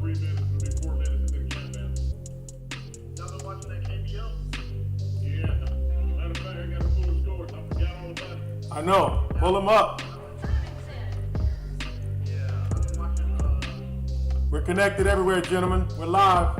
3 minutes, it'll be 4 minutes, and then countdown. Y'all been watching that KBO? Yeah. Matter of fact, I got to pull the scores. I forgot all about it. I know. Pull them up. Yeah, I've been watching. We're connected everywhere, gentlemen. We're live.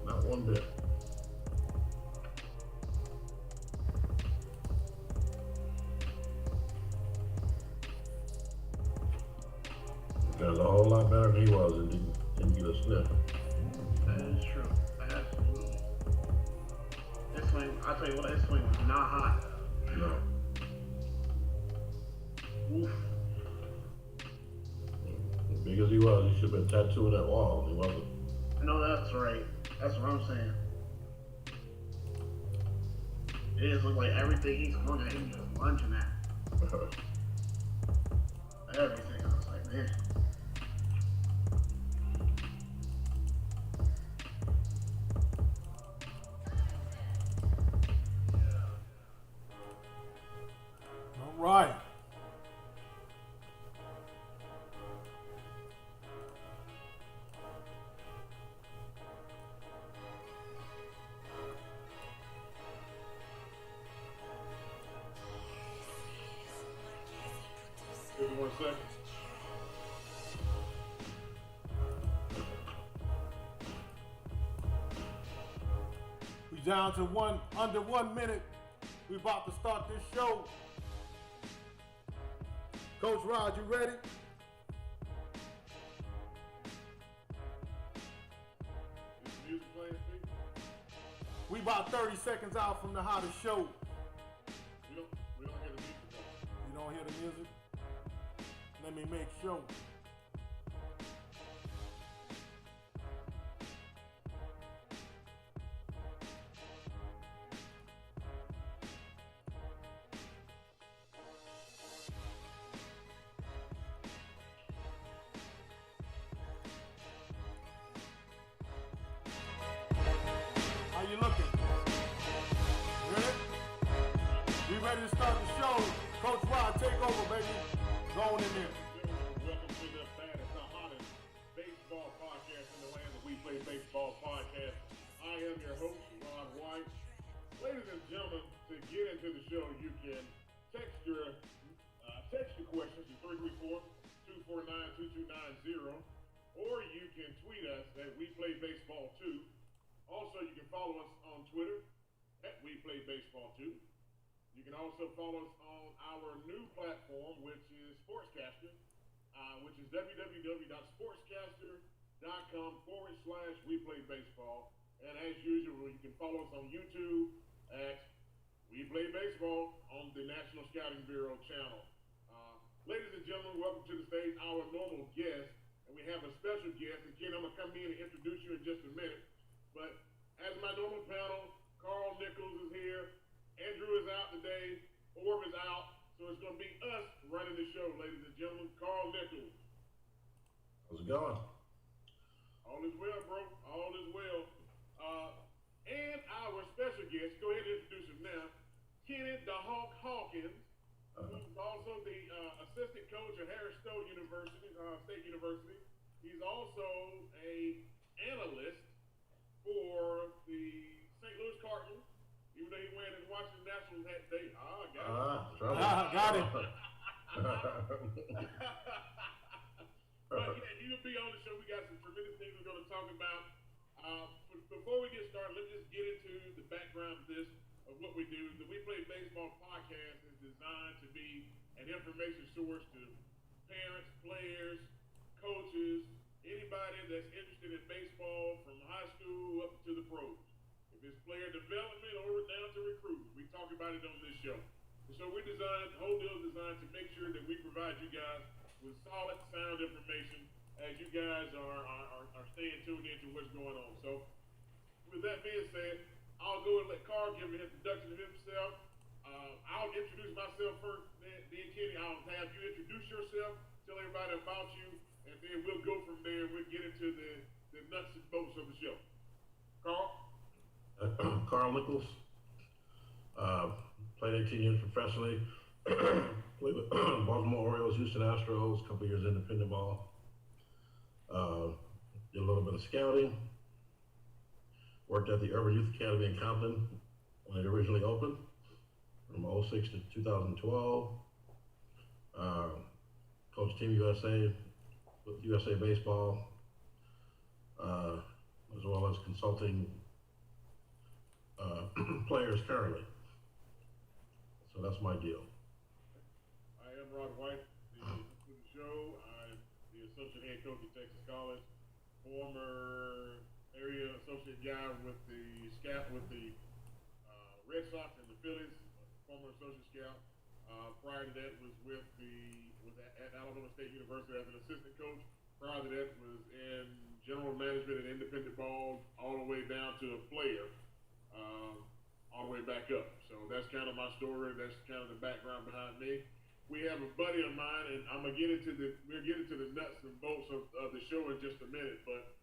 Not one bit. That's a whole lot better than he was and didn't get a sniff. That is true. Absolutely. This swing, I'll tell you what, this swing was not hot. No. Oof. As big as he was, he should have been tattooing that wall. He wasn't. No, that's right. That's what I'm saying. It just looked like everything he's swung at, he was just lunging at. Everything. I was like, man. All right. Give me 1 second. We down to under 1 minute. We about to start this show. Coach Rod, you ready? Is the music playing, Steve? We about 30 seconds out from the hottest show. We don't hear the music though. You don't hear the music? Let me make sure. How you looking? Ready? We ready to start the show. Coach Rod, take over, baby. Go on in there. Welcome to the baddest, the hottest baseball podcast in the land, the We Play Baseball Podcast. I am your host, Rod White. Ladies and gentlemen, to get into the show, you can text your questions to 334-249-2290, or you can tweet us at WePlayBaseball2. Also, you can follow us on Twitter at WePlayBaseball2. You can also follow us on our new platform, which is Sportscaster, which is www.sportscaster.com/WePlayBaseball. And as usual, you can follow us on YouTube at We Play Baseball on the National Scouting Bureau channel. Ladies and gentlemen, welcome to the stage, our normal guest. And we have a special guest. And Ken, I'm going to come in and introduce you in just a minute. But as my normal panel, Carl Nichols is here. going to be us running the show, ladies and gentlemen. Carl Nichols. How's it going? All is well, bro. All is well. And our special guest, go ahead and introduce him now, Kenny the Hawk Hawkins, who's also the assistant coach at Harris State University. He's also a analyst for the St. Louis Cardinals, even though he wearing his Washington Nationals hat today. Got it. But yeah, he'll be on the show. We got some tremendous things we're going to talk about. Before we get started, let's just get into the background of this, of what we do. The We Play Baseball Podcast is designed to be an information source to parents, players, coaches, anybody that's interested in baseball from high school up to the pros. If it's player development or down to recruiting, we talk about it on this show. And so we designed, the whole deal is designed to make sure that we provide you guys with solid, sound information as you guys are staying tuned into what's going on. So with that being said, I'll go and let Carl give an introduction of himself. I'll introduce myself first, then Kenny, I'll have you introduce yourself, tell everybody about you, and then we'll go from there. We'll get into the nuts and bolts of the show. Carl? Carl Nichols. Played 18 years professionally. Played with Baltimore Orioles, Houston Astros, a couple years independent ball. Did a little bit of scouting. Worked at the Urban Youth Academy in Compton when it originally opened, from 06 to 2012. Coached Team USA with USA Baseball, as well as consulting players currently. So that's my deal. I am Rod White, the show. I'm the associate head coach at Texas College, former area associate guy with the Red Sox and the Phillies, former associate scout. Prior to that was at Alabama State University as an assistant coach. Prior to that was in general management and independent ball, all the way down to a player, all the way back up. So that's kind of my story. That's kind of the background behind me. We have a buddy of mine, and we'll get into the nuts and bolts of the show in just a minute. But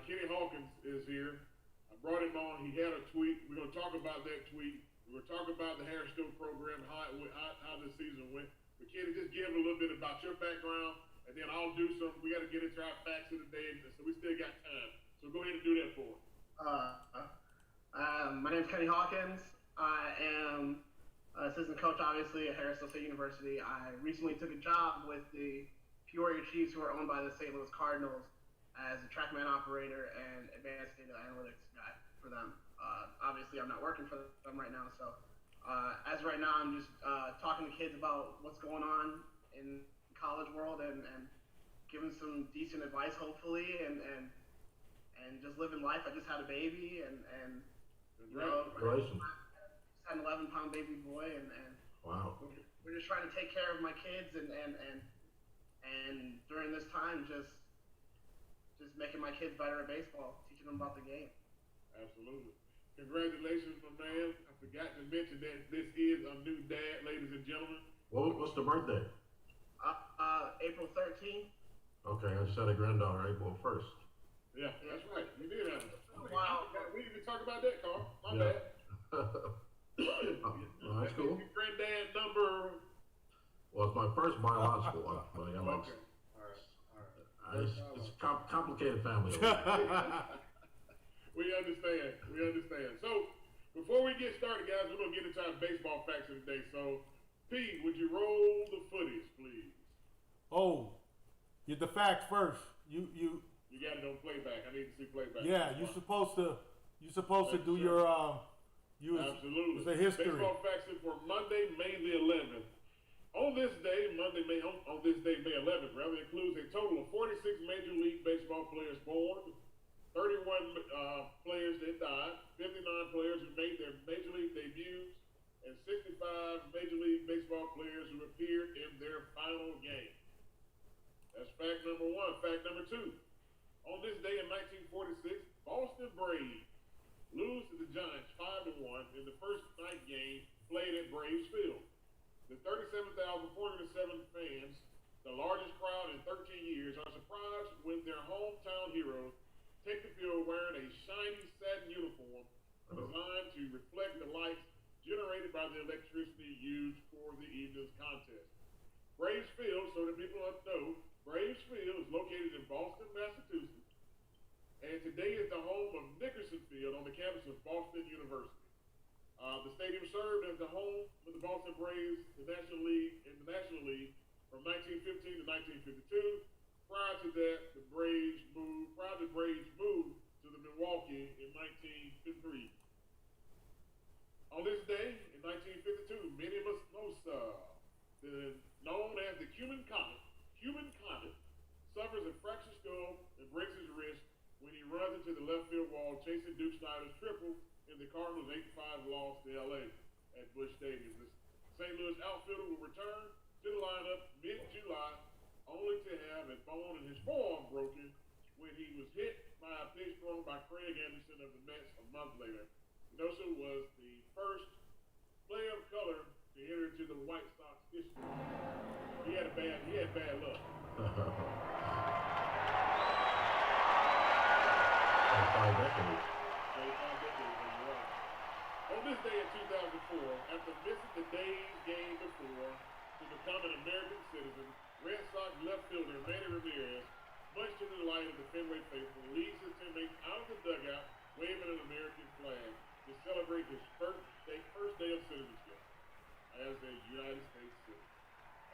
Kenny Hawkins is here. I brought him on. He had a tweet. We're going to talk about that tweet. We're going to talk about the Harris State program, how the season went. But Kenny, just give a little bit about your background, and then I'll do some. We got to get into our facts of the day, so we still got time. So go ahead and do that for us. My name is Kenny Hawkins. I am assistant coach, obviously, at Harris State University. I recently took a job with the Peoria Chiefs, who are owned by the St. Louis Cardinals, as a TrackMan operator and advanced data analytics guy for them. Obviously, I'm not working for them right now, so as right now, I'm just talking to kids about what's going on in college world and giving some decent advice, hopefully, and just living life. I just had a baby, and you know, Congratulations. just had an 11-pound baby boy, and Wow. we're just trying to take care of my kids, and during this time, just making my kids better at baseball, teaching them about the game. Absolutely. Congratulations, my man. I forgot to mention that this is a new dad, ladies and gentlemen. What's the birthday? April 13th. Okay, I just had a granddaughter April 1st. Yeah, that's right. You did have it. Wow. We didn't even talk about that, Carl. My Yeah. bad. Well, that's cool. Your granddad number. Well, it's my first biological one, but I got Okay. All right. it's a complicated family. We understand. So, before we get started, guys, we're going to get into our baseball facts of the day. So, P, would you roll the footage, please? Oh, get the facts first. You got it on playback. I need to see playback. Yeah, you're supposed to do your Absolutely. the history. Baseball facts for Monday, May the 11th. On this day, May 11th, rather, includes a total of 46 Major League Baseball players born, 31 players that died, 59 players who made their Major League debuts, and 65 Major League Baseball players who appeared in their final game. That's fact number one. Fact number two. On this day in 1946, Boston Braves lose to the Giants 5-1 in the first night game played at Braves Field. The 37,407 fans, the largest crowd in 13 years, are surprised when their hometown heroes take the field wearing a shiny satin uniform designed to reflect the lights generated by the electricity used for the evening's contest. Braves Field, so that people know, Braves Field is located in Boston, Massachusetts, and today is the home of Nickerson Field on the campus of Boston University. The stadium served as the home for the Boston Braves in the National League from 1915 to 1952. Prior to that, the Braves moved to the Milwaukee in 1953. On this day, in 1952, many of us known as the Cuban Comet, suffers a fractured skull and breaks his wrist when he runs into the left field wall chasing Duke Snider's triple in the Cardinals' 8-5 loss to LA at Busch Stadium. The St. Louis outfielder will return to the lineup mid-July, only to have a bone in his forearm broken when he was hit by a pitch thrown by Craig Anderson of the Mets a month later. Kenosha was the first player of color to enter into the White Sox history. He had bad luck. 5 decades. On this day in 2004, after missing the day's game before to become an American citizen, Red Sox left fielder Manny Ramirez, much to the delight of the Fenway faithful, leads his teammates out of the dugout waving an American flag to celebrate his first day of citizenship as a United States citizen.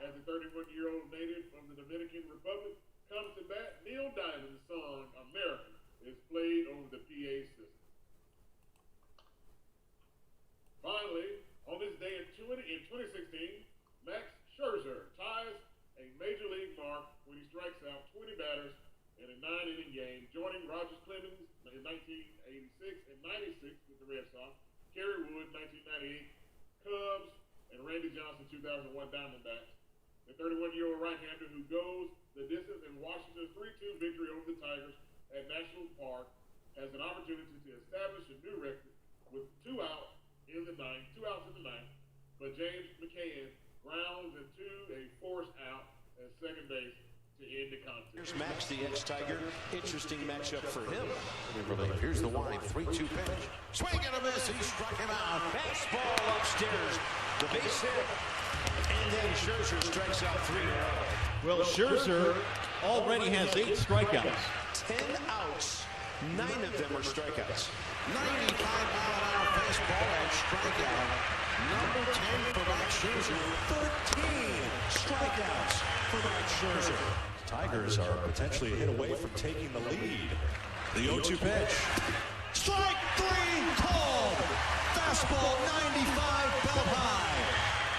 As the 31-year-old native from the Dominican Republic comes to bat, Neil Diamond's song "America" is played over the PA system. Finally, on this day in 2016, Max Scherzer ties a major league mark when he strikes out 20 batters in a 9-inning game, joining Roger Clemens in 1986 and 96 with the Red Sox, Kerry Wood 1998, Cubs, and Randy Johnson 2001 Diamondbacks. The 31-year-old right-hander who goes the distance in Washington's 3-2 victory over the Tigers at National Park has an opportunity to establish a new record with 2 outs in the ninth, but James McCann grounds into a forced out at second base to end the contest. Here's Max, the ex-Tiger. Interesting matchup for him. Here's the wind, 3-2 pitch. Swing and a miss. He struck him out. Fastball upstairs. The base hit. And then Scherzer strikes out 3 in a row. Well, Scherzer already has 8 strikeouts. 10 outs. 9 of them are strikeouts. 95-mile-an-hour fastball and strikeout. Number 10 for Max Scherzer. 13 strikeouts for Max Scherzer. Tigers are potentially a hit away from taking the lead. The 0-2 pitch. Strike 3 called. Fastball 95 belt high.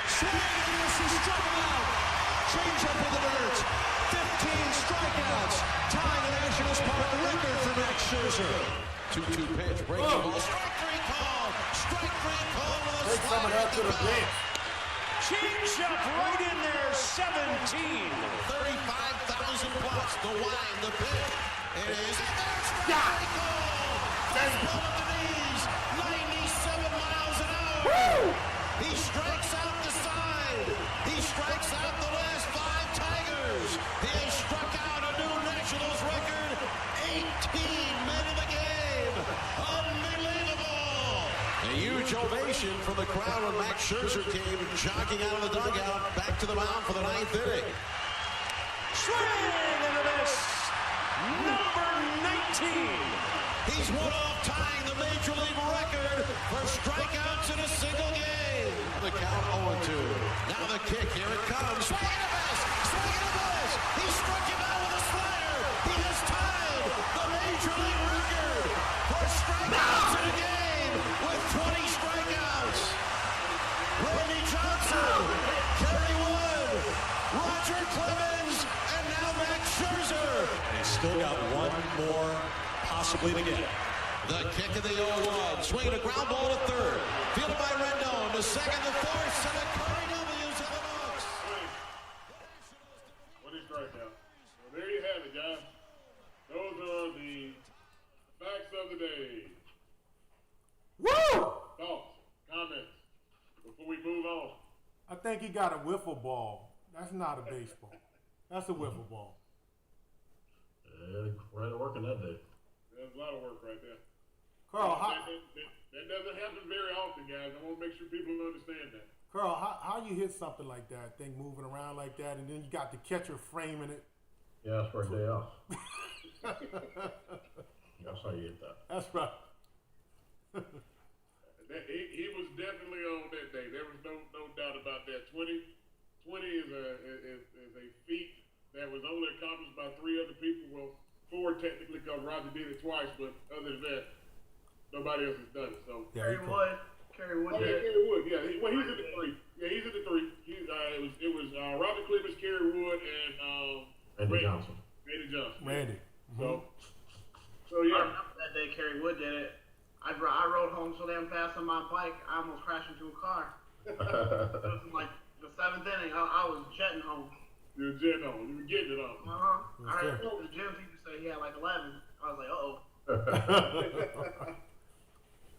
Swing and miss. He struck him out. Change up in the dirt. 15 strikeouts. Tying the Nationals Park record for Max Scherzer. 2-2 pitch. Breaking ball. Strike 3 called. Strike 3 called. Take some of that to the bench. Change up right in there. 17. 35,000 plus. The wind, the pitch. It is. Yeah. Fastball at the knees. 97 miles an hour. Woo! He strikes out the side. He strikes out the last 5 Tigers. He has struck out a new Nationals record. 18 men in the game. Unbelievable. A huge ovation from the crowd when Max Scherzer came jogging out of the dugout back to the mound for the 9th inning. Swing and a miss. Number 19. He's one off tying the Major League record for strikeouts in a single game. The count 0-2. Now the kick. Here it comes. Swing and a miss. Swing and a miss. He struck him out with a slider. He has tied the Major League record for strikeouts in a game with 20 strikeouts. Randy Johnson, Kerry Wood, Roger Clemens, and now Max Scherzer. And he's still got one more possibly to get. The kick of the 0-1. Swing a ground ball to third. Fielded by Rendon to second, the fourth, and a Curry W's in the box. What is strikeout? Well, there you have it, guys. Those are the facts of the day. Woo! Thoughts, comments, before we move on. I think he got a wiffle ball. That's not a baseball. That's a wiffle ball. Right at work on that day. There's a lot of work right there. Carl, that doesn't happen very often, guys. I want to make sure people understand that. Carl, how you hit something like that, thing moving around like that, and then you got the catcher framing it? Yeah, that's for a day off. That's how you hit that. That's right. He was definitely on that day. There was no doubt about that. 20 is a feat that was only accomplished by 3 other people. Well, 4 technically, because Roger did it twice, but other than that, nobody else has done it. So Kerry Wood. Kerry Wood. Kerry Wood. Yeah, he's in the 3. Yeah, he's in the 3. It was Roger Clemens, Kerry Wood, and Randy Johnson. Randy Johnson. Randy. So I yeah. remember that day Kerry Wood did it. I rode home so damn fast on my bike, I almost crashed into a car. It was in like the 7th inning. I was jetting home. You were jetting home. You were getting it on. I heard the gym teacher say he had like 11. I was like, uh-oh.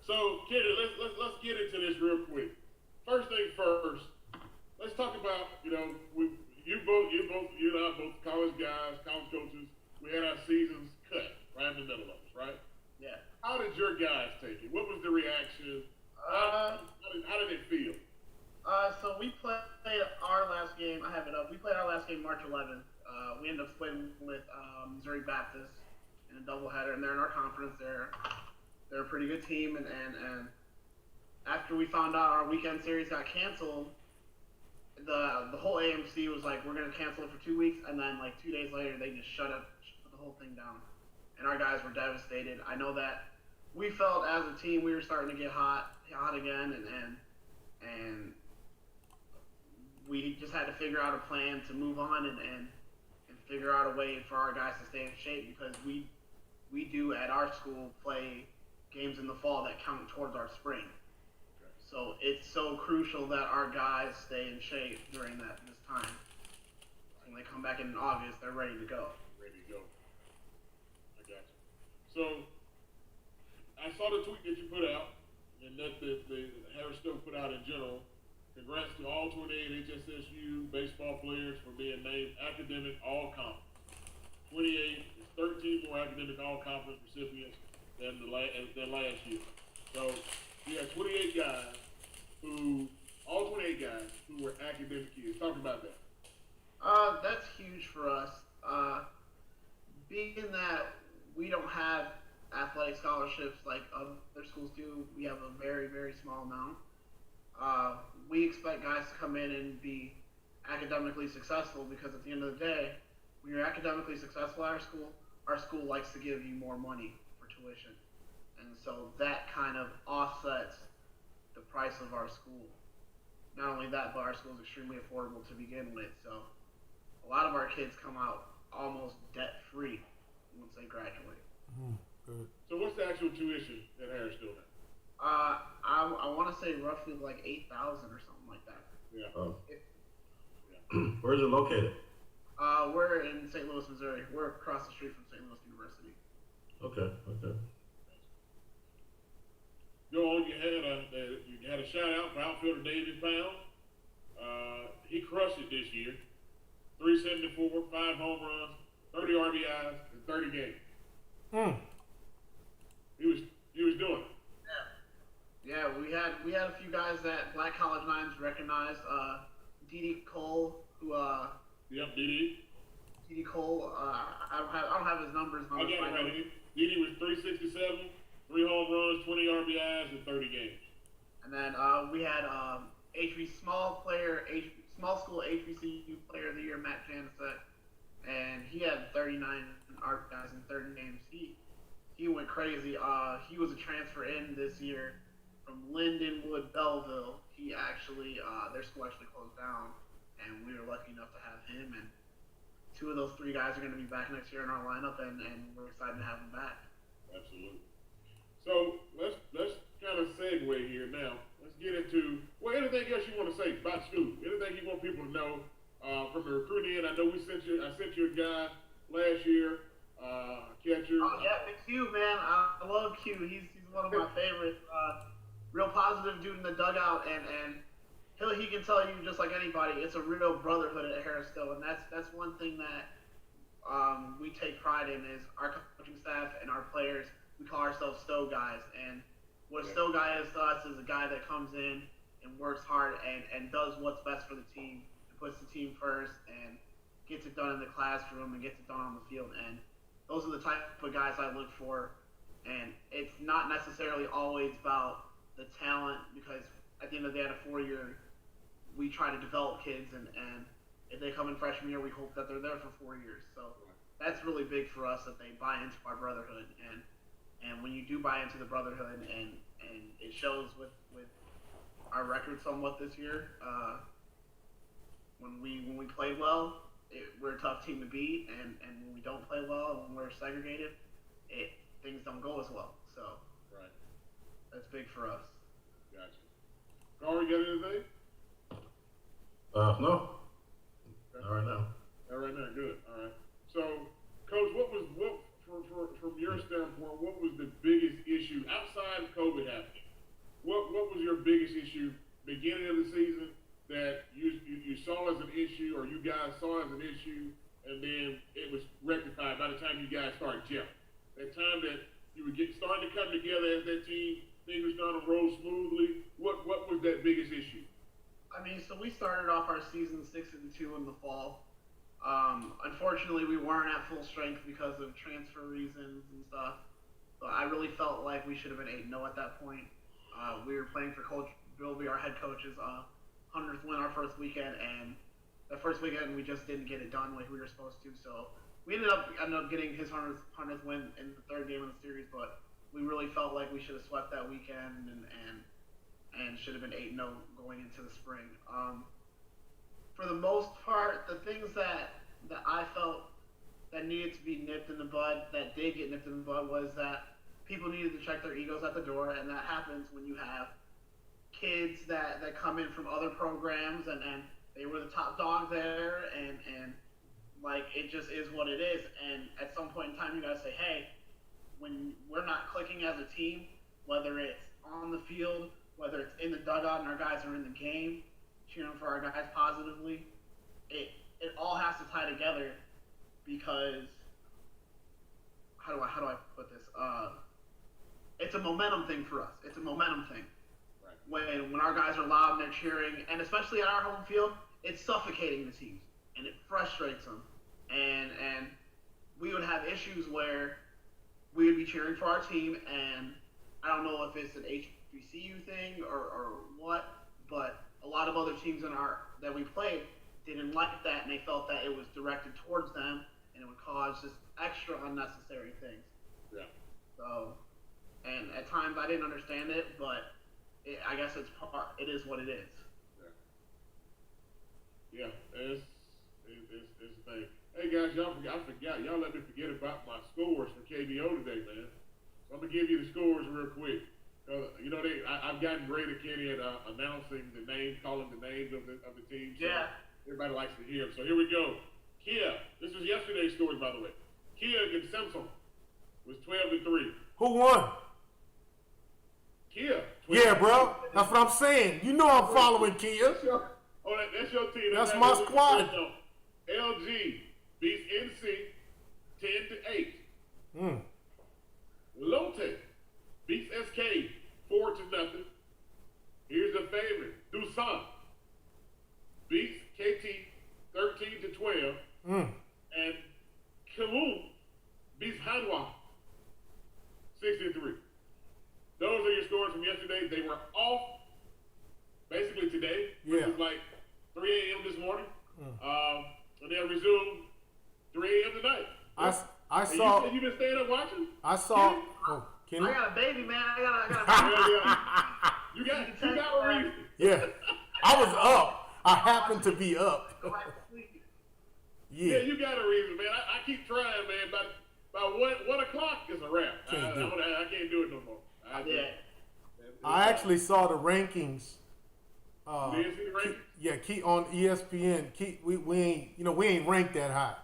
So, Kenny, let's get into this real quick. First thing first, let's talk about, you and I both college guys, college coaches. We had our seasons cut right in the middle of us, right? Yeah. How did your guys take it? What was the reaction? How did it feel? So we played our last game. I have it up. We played our last game March 11th. We ended up splitting with Missouri Baptist in a doubleheader, and they're in our conference. They're a pretty good team, and after we found out our weekend series got canceled, the whole AMC was like, we're gonna cancel it for 2 weeks, and then like 2 days later they just shut the whole thing down, and our guys were devastated. I know that we felt as a team we were starting to get hot again, and we just had to figure out a plan to move on and figure out a way for our guys to stay in shape, because we do at our school play games in the fall that count towards our spring. So it's so crucial that our guys stay in shape during this time. When they come back in August, they're ready to go. Ready to go. I got you. So I saw the tweet that you put out, and that the Harris Stone put out in general. Congrats to all 28 HSSU baseball players for being named academic all-conference. 28 is 13 more academic all-conference recipients than last year. So you had 28 guys who were academic kids. Talk about that. That's huge for us. Being that we don't have athletic scholarships like other schools do, we have a very, very small amount. We expect guys to come in and be academically successful, because at the end of the day, when you're academically successful at our school likes to give you more money for tuition. And so that kind of offsets the price of our school. Not only that, but our school is extremely affordable to begin with. So a lot of our kids come out almost debt-free once they graduate. Good. So what's the actual tuition at Harris Stone? I want to say roughly like 8,000 or something like that. Yeah. Where is it located? We're in St. Louis, Missouri. We're across the street from St. Louis University. Okay. Joel, you had a shout out for outfielder David Pound. He crushed it this year. 374, 5 home runs, 30 RBIs in 30 games. He was doing it. Yeah, we had a few guys that Black College Nines recognized. D.D. Cole, who Yep, D.D. D.D. Cole. I don't have his numbers. I got it right here. D.D. was 367, 3 home runs, 20 RBIs in 30 games. And then we had small school HBCU Player of the Year, Matt Janicek, and he had 39 RBIs in 30 games. He went crazy. He was a transfer in this year from Lindenwood, Belleville. He actually, their school actually closed down, and we were lucky enough to have him. And 2 of those 3 guys are going to be back next year in our lineup, and we're excited to have them back. Absolutely. So let's kind of segue here now. Let's get into anything else you want to say about school. Anything you want people to know from the recruiting end. I know I sent you a guy last year, catcher. Oh yeah, Big Q, man. I love Q. He's one of my favorites. Real positive dude in the dugout, and he can tell you just like anybody, it's a real brotherhood at Harrisville, and that's one thing that we take pride in is our coaching staff and our players. We call ourselves Stowe guys, and what a Stowe guy is to us is a guy that comes in and works hard and does what's best for the team, and puts the team first, and gets it done in the classroom and gets it done on the field. And those are the type of guys I look for. And it's not necessarily always about the talent, because at the end of the day, at a 4-year, we try to develop kids, and if they come in freshman year, we hope that they're there for 4 years. So that's really big for us, that they buy into our brotherhood. And when you do buy into the brotherhood, and it shows with our record somewhat this year, when we play well, we're a tough team to beat, and when we don't play well, when we're segregated, things don't go as well. So right, that's big for us. Gotcha. Carl, you got anything? No. Okay. Not right now. All right, now, good. All right. So, Coach, from your standpoint, what was the biggest issue outside of COVID happening? What was your biggest issue beginning of the season that you saw as an issue, or you guys saw as an issue, and then it was rectified by the time you guys started gelling? That time that you were starting to come together as that team, things were starting to roll smoothly. What was that biggest issue? I mean, so we started off our season 6-2 in the fall. Unfortunately, we weren't at full strength because of transfer reasons and stuff. So I really felt like we should have been 8-0 at that point. We were playing for Coach Bilby, our head coach's 100th win our first weekend, and the first weekend we just didn't get it done like we were supposed to. So we ended up getting his 100th win in the third game of the series, but we really felt like we should have swept that weekend and should have been 8-0 going into the spring. For the most part, the things that I felt that needed to be nipped in the bud, that did get nipped in the bud, was that people needed to check their egos at the door, and that happens when you have kids that come in from other programs and they were the top dog there, and like, it just is what it is. And at some point in time, you gotta say, hey, when we're not clicking as a team, whether it's on the field, whether it's in the dugout and our guys are in the game, cheering for our guys positively, it all has to tie together, because how do I put this? It's a momentum thing for us. It's a momentum thing. Right. When our guys are loud and they're cheering, and especially at our home field, it's suffocating the teams and it frustrates them. And we would have issues where we would be cheering for our team, and I don't know if it's an HBCU thing or what, but a lot of other teams that we played didn't like that, and they felt that it was directed towards them, and it would cause just extra unnecessary things. Yeah. So, and at times I didn't understand it, but I guess it is what it is. Yeah. It's a thing. Hey guys, I forgot. Y'all let me forget about my scores for KBO today, man. So I'm gonna give you the scores real quick. You know, I've gotten great at Kenny at announcing the names, calling the names of the team. So yeah. Everybody likes to hear them. So here we go. Kia, this was yesterday's scores, by the way. Kia against Samsung was 12-3. Who won? Kia. Yeah, bro. That's what I'm saying. You know I'm following Kia. That's your team. That's my squad. LG beats NC 10-8. Lotte beats SK 4-0. Here's the favorite. Doosan beats KT 13-12. And Kowloon beats Hanwha 6-3. Those are your scores from yesterday. They were off basically today. Yeah. It was like 3 a.m. this morning. And they'll resume 3 a.m. tonight. I saw. You been staying up watching? I saw. Oh, Kenny? I got a baby, man. I got You got a reason. Yeah. I was up. I happened to be up. Yeah, you got a reason, man. I keep trying, man. By 1 o'clock is a wrap. I can't do it no more. I actually saw the rankings. You didn't see the rankings? Yeah, on ESPN. We ain't ranked that high.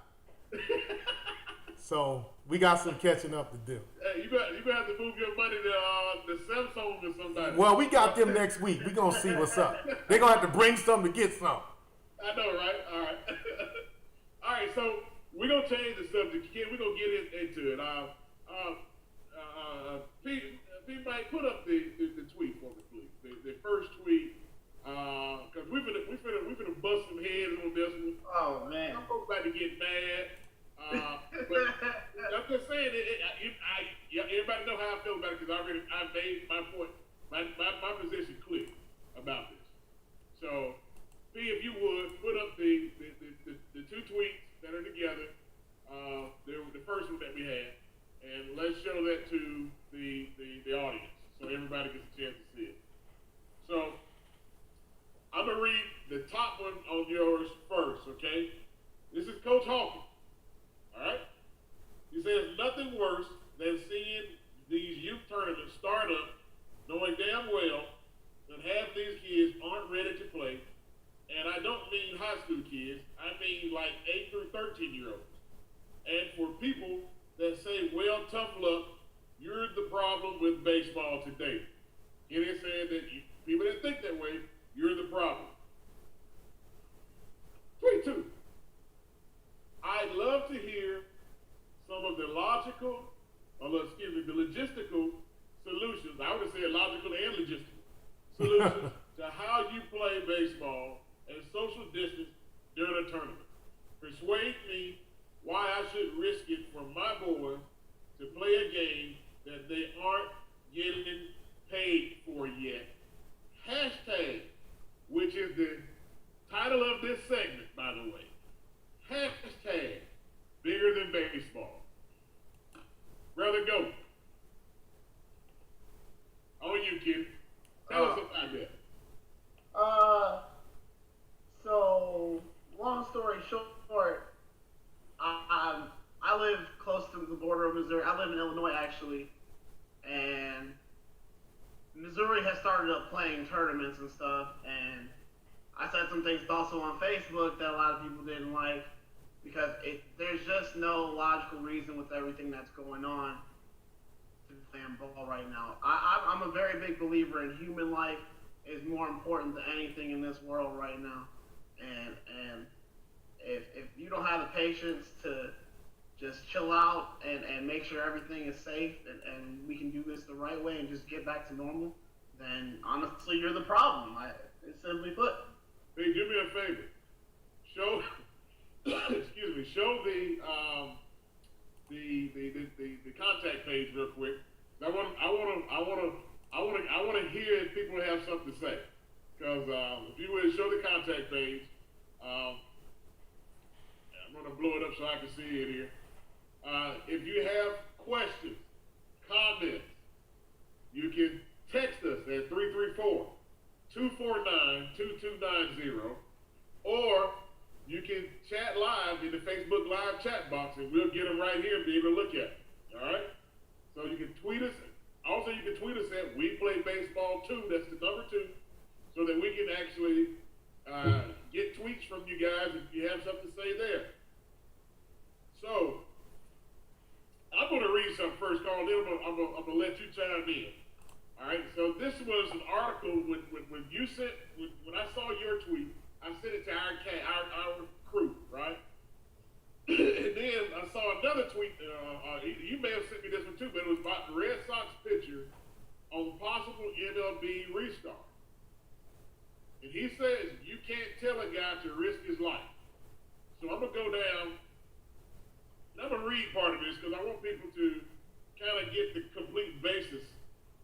So We got some catching up to do. Hey, you better have to move your money to Samsung or somebody. Well, we got them next week. We're going to see what's up. They're going to have to bring something to get some. I know, right? All right. All right, so we're going to change the subject. We're going to get into it. Pete, Mike, put up the tweet for me, please. The first tweet. Because we finna bust some heads on this one. Oh, man. I'm about to get mad. But I'm just saying, everybody know how I feel about it because I made my point, my position clear about this. So, P, if you would, put up the two tweets that are together, the first one that we had, and let's show that to the audience so everybody gets a chance to see it. So, I'm going to read the top one on yours first, okay? This is Coach Hawkins, all right? He says, nothing worse than seeing these youth tournaments start up knowing damn well that half these kids aren't ready to play. And I don't mean high school kids. I mean like 8 through 13-year-olds. And for people that say, well, tough luck, you're the problem with baseball today. And it said that people that think that way, you're the problem. Tweet 2. I'd love to hear some of the logistical solutions. I would have said logical and logistical solutions to how you play baseball and social distance during a tournament. Persuade me why I should risk it for my boys to play a game that they aren't getting paid for yet. Hashtag, which is the title of this segment, by the way. Hashtag, bigger than baseball. Brother, go. On you, kid. Tell us about that. So, long story short, I live close to the border of Missouri. I live in Illinois, actually. And Missouri has started up playing tournaments and stuff. And I said some things also on Facebook that a lot of people didn't like. Because there's just no logical reason with everything that's going on to be playing ball right now. I'm a very big believer in human life is more important than anything in this world right now. And if you don't have the patience to just chill out and make sure everything is safe and we can do this the right way and just get back to normal, then honestly you're the problem. It's simply put. Hey, do me a favor. Show the contact page real quick. I want to hear if people have something to say. Because if you would show the contact page, I'm going to blow it up so I can see it here. If you have questions, comments, you can text us at 334-249-2290, or you can chat live in the Facebook Live chat box, and we'll get them right here and be able to look at them. All right? So you can tweet us. Also, you can tweet us at WePlayBaseball2. That's the number 2, so that we can actually get tweets from you guys if you have something to say there. So I'm going to read something first, Carl. Then I'm going to let you chime in. All right? So this was an article when you sent when I saw your tweet. I sent it to our crew, right? And then I saw another tweet. You may have sent me this one too, but it was about the Red Sox pitcher on possible MLB restart. And he says you can't tell a guy to risk his life. So I'm going to go down, and I'm going to read part of this because I want people to kind of get the complete basis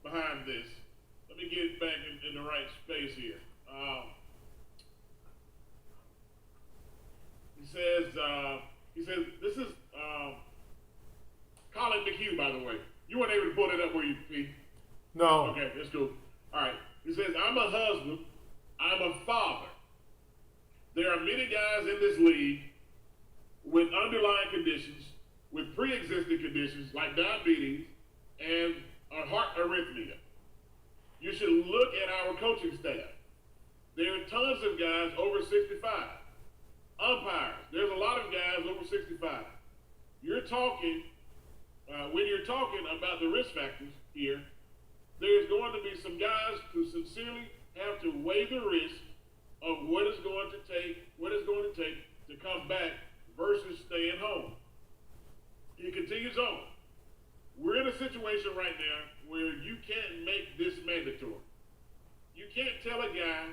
behind this. Let me get it back in the right space here. He says, this is Colin McHugh, by the way. You weren't able to pull it up, were you, Pete? No. Okay, that's cool. All right. He says, I'm a husband. I'm a father. There are many guys in this league with underlying conditions, with pre-existing conditions like diabetes and a heart arrhythmia. You should look at our coaching staff. There are tons of guys over 65. Umpires, there's a lot of guys over 65. You're talking when you're talking about the risk factors here, there's going to be some guys who sincerely have to weigh the risk of what it's going to take to come back versus staying home. He continues on. We're in a situation right now where you can't make this mandatory. You can't tell a guy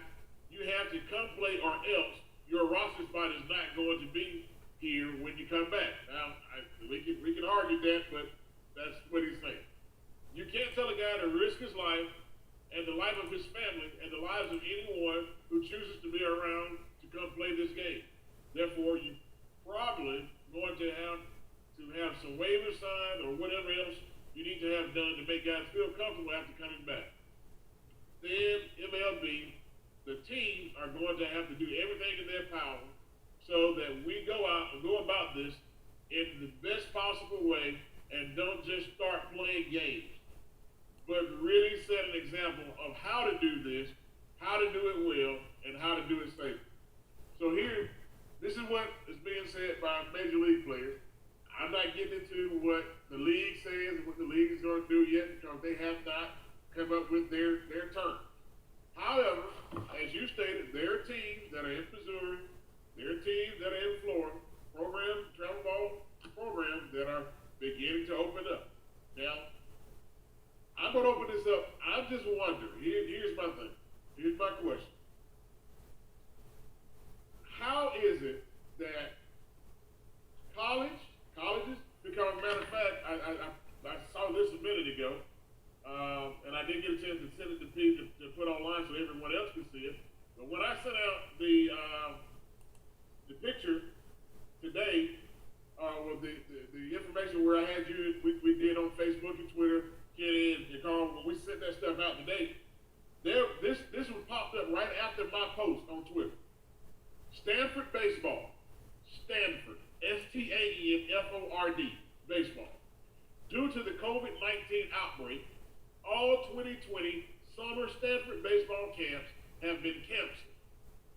you have to come play or else your roster spot is not going to be here when you come back. Now, we can argue that, but that's what he's saying. You can't tell a guy to risk his life and the life of his family and the lives of anyone who chooses to be around to come play this game. Therefore, you probably going to have some waivers signed or whatever else you need to have done to make guys feel comfortable after coming back. Then MLB, the teams are going to have to do everything in their power so that we go out and go about this in the best possible way and don't just start playing games, but really set an example of how to do this, how to do it well, and how to do it safely. So here, this is what is being said by Major League players. I'm not getting into what the league says and what the league is going to do yet because they have not come up with their terms. However, as you stated, there are teams that are in Missouri, there are teams that are in Florida, travel ball programs that are beginning to open up. Now, I'm going to open this up. I just wonder, here's my thing. Here's my question. How is it that colleges, because as a matter of fact, I saw this a minute ago, and I didn't get a chance to send it to Pete to put online so everyone else could see it. But when I sent out the picture today, with the information where I had you, we did on Facebook and Twitter, Kenny and Carl, when we sent that stuff out today, this was popped up right after my post on Twitter. Stanford baseball, Stanford, STANFORD, baseball. Due to the COVID-19 outbreak, all 2020 summer Stanford baseball camps have been canceled.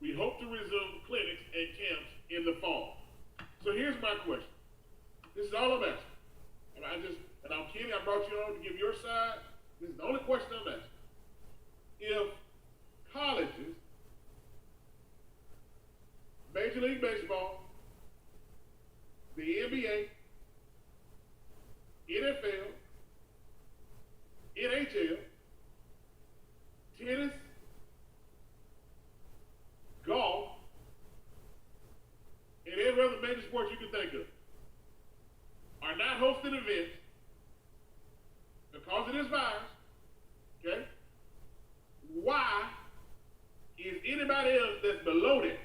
We hope to resume clinics and camps in the fall. So here's my question. This is all I'm asking. And I'm Kenny, I brought you on to give your side. This is the only question I'm asking. If colleges, Major League Baseball, the NBA, NFL, NHL, tennis, golf, and every other major sport you can think of, are not hosting events because of this virus, okay? Why is anybody else that's below that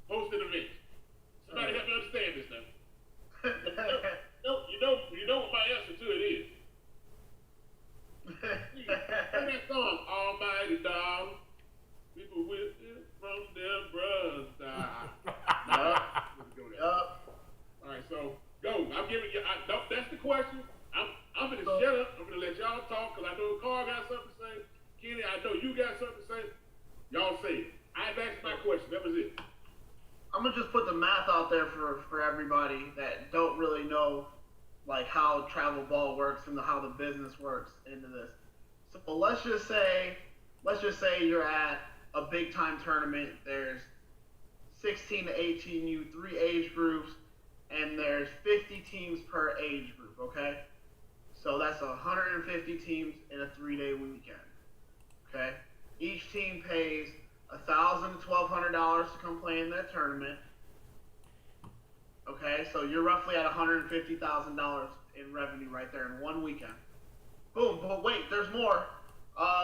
hosting events? Somebody help me understand this now. You know what my answer to it is. Sing that song, Almighty Dollar. People with it from their brothers die. All right, so go. I'm giving you. That's the question. I'm gonna shut up. I'm gonna let y'all talk because I know Carl got something to say. Kenny, I know you got something to say. Y'all say it. I've asked my question. That was it. I'm gonna just put the math out there for everybody that don't really know like how travel ball works and how the business works into this. So let's just say you're at a big time tournament. There's 16 to 18 you, 3 age groups, and there's 50 teams per age group. Okay, so that's 150 teams in a 3-day weekend. Okay, each team pays $1,000 to $1,200 to come play in that tournament. Okay, so you're roughly at $150,000 in revenue right there in one weekend. Boom, but wait, there's more.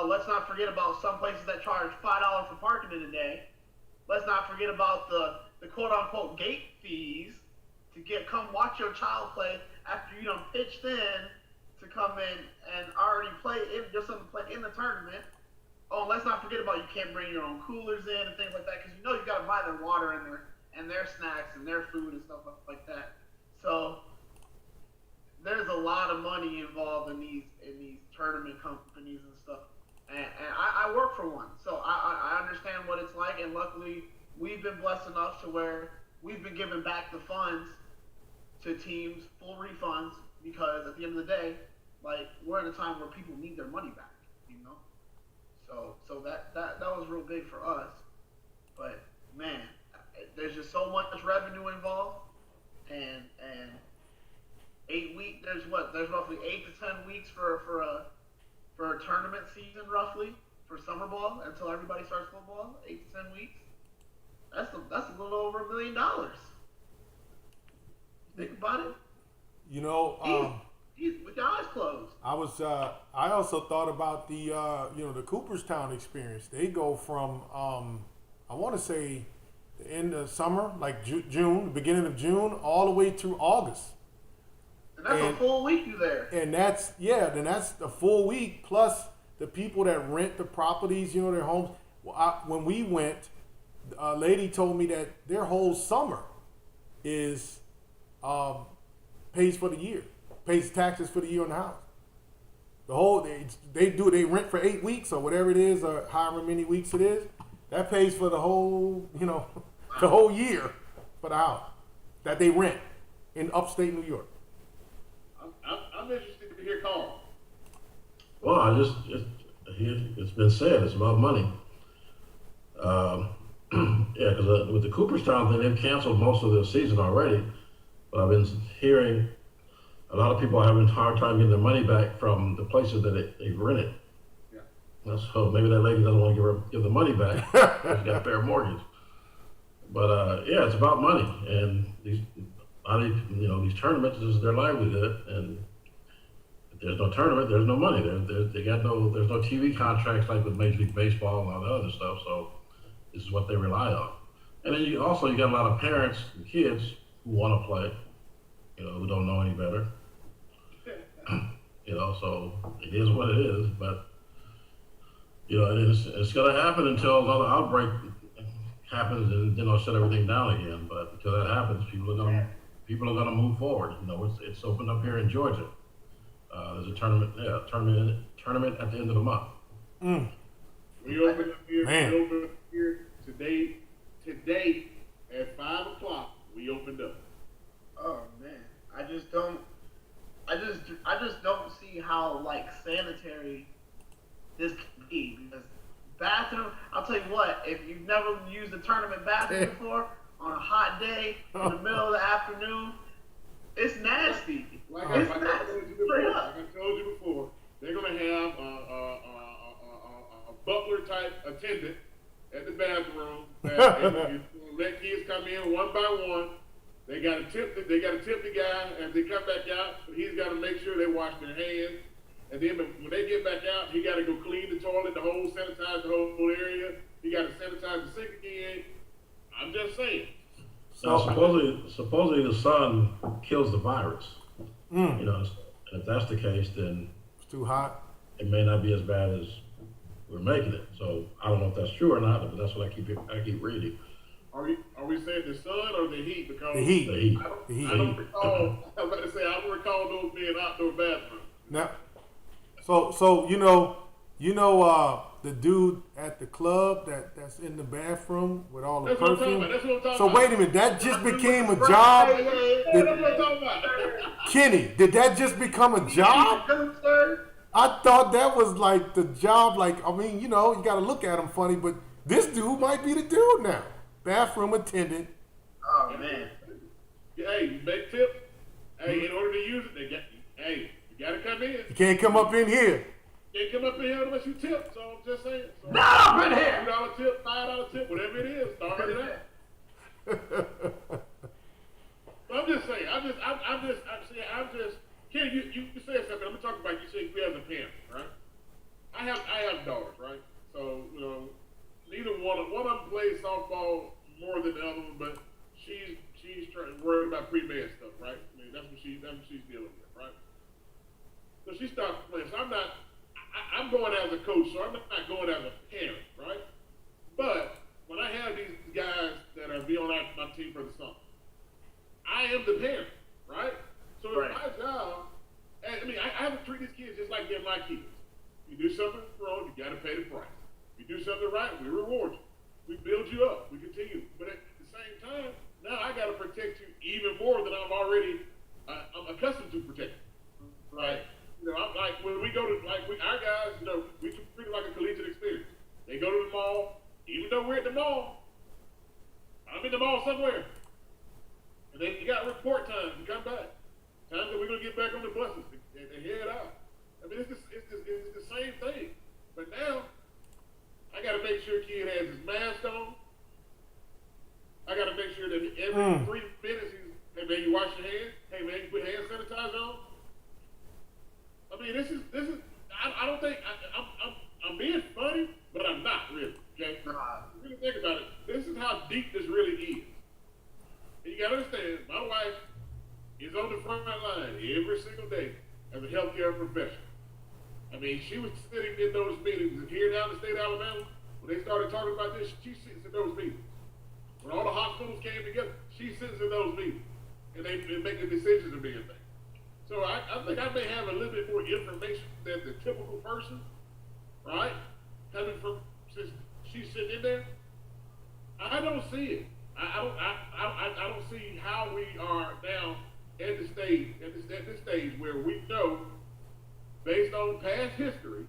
Let's not forget about some places that charge $5 for parking in a day. Let's not forget about the quote-unquote gate fees to come watch your child play after you done pitched in to come in and already play in the tournament. Oh, and let's not forget about you can't bring your own coolers in and things like that because you got to buy their water and their snacks and their food and stuff like that. So there's a lot of money involved in these tournament companies and stuff. And I work for one, so I understand what it's like. And luckily, we've been blessed enough to where we've been giving back the funds to teams, full refunds, because at the end of the day, like, we're in a time where people need their money back, you know? So that was real big for us. But, man, there's just so much revenue involved. And 8 weeks, there's roughly 8 to 10 weeks for a tournament season, roughly, for summer ball until everybody starts football, 8 to 10 weeks. That's a little over $1 million. Think about it. You know, with your eyes closed. I also thought about the the Cooperstown experience. They go from I want to say the end of summer, like June, beginning of June, all the way through August. And that's a full week you there. And that's the full week plus the people that rent the properties, their homes. When we went, a lady told me that their whole summer is pays for the year, pays taxes for the year on the house. The whole they rent for 8 weeks or whatever it is, or however many weeks it is. That pays for the whole the whole year for the house that they rent in upstate New York. I'm interested to hear Carl. Well, it's been said, it's about money. Yeah, because with the Cooperstown thing, they've canceled most of their season already. But I've been hearing a lot of people are having a hard time getting their money back from the places that they've rented. Yeah. So maybe that lady doesn't want to give the money back. She's got to pay her mortgage. But yeah, it's about money, and these tournaments is their livelihood, and if there's no tournament, there's no money. There's no TV contracts like with Major League Baseball and all the other stuff. So this is what they rely on. And then you got a lot of parents and kids who want to play, who don't know any better. So it is what it is. But it's going to happen until another outbreak happens and shut everything down again. But until that happens, people are going to move forward. It's opened up here in Georgia. There's a tournament at the end of the month. Mm. We opened up here today at 5 o'clock. We opened up. Oh man, I just don't see how sanitary this can be, because bathroom. I'll tell you what, if you've never used a tournament bathroom before on a hot day in the middle of the afternoon, it's nasty. Like I told you before, they're gonna have a butler type attendant at the bathroom that is gonna let kids come in one by one. They gotta tip the guy as they come back out, but he's gotta make sure they wash their hands. And then when they get back out, he gotta go clean the toilet, sanitize the whole area. He gotta sanitize the sink again. I'm just saying. So supposedly the sun kills the virus. If that's the case, then it's too hot. It may not be as bad as we're making it. So I don't know if that's true or not, but that's what I keep reading. Are we saying the sun or the heat? Because the heat. I don't recall. I was about to say I don't recall those being outdoor bathrooms. Now, so the dude at the club that's in the bathroom with all the perfume. That's what I'm talking so about. Wait a minute, that just became a job? That's what I'm talking about. Kenny, did that just become a job? I thought that was like the job. You got to look at him funny, but this dude might be the dude now. Bathroom attendant. Oh man. Hey, you make tips. Hey, in order to use it, you got to come in. You can't come up in here. Can't come up in here unless you tip. So I'm just saying. So no, I'm in here. $2 tip, $5 tip, whatever it is, start it out. I'm just saying. I'm just. Ken, you said something. I'm gonna talk about you saying we as a parent, right? I have daughters, right? So neither one of them plays softball more than the other one, but she's worried about pre-med stuff, right? I mean, that's what she's dealing with, right? So she starts playing. So I'm going as a coach, so I'm not going as a parent, right? But when I have these guys that are be on my team for the summer, I am the parent, right? So it's my job, and I have to treat these kids just like they're my kids. You do something wrong, you got to pay the price. You do something right, we reward you. We build you up, we continue. But at the same time, now I got to protect you even more than I'm already I'm accustomed to protecting. we're at the mall. I'm in the mall somewhere. And they got report time to come back. Time that we're going to get back on the buses and head out. I mean, it's the same thing. But now, I got to make sure kid has his mask on. I got to make sure that every 3 minutes hey man, you wash your hands. Hey man, you put hand sanitizer on. I mean, this is. I don't think I'm being funny, but I'm not really. Okay, really think about it. This is how deep this really is. And you got to understand, my wife is on the front line every single day as a healthcare professional. I mean, she was sitting in those meetings here down in the state of Alabama. When they started talking about this, she sits in those meetings. When all the hospitals came together, she sits in those meetings. And they make the decisions of being things. So I think I may have a little bit more information than the typical person, right? Coming from, since she's sitting in there. I don't see it. I don't see how we are now at this stage where we know, based on past history,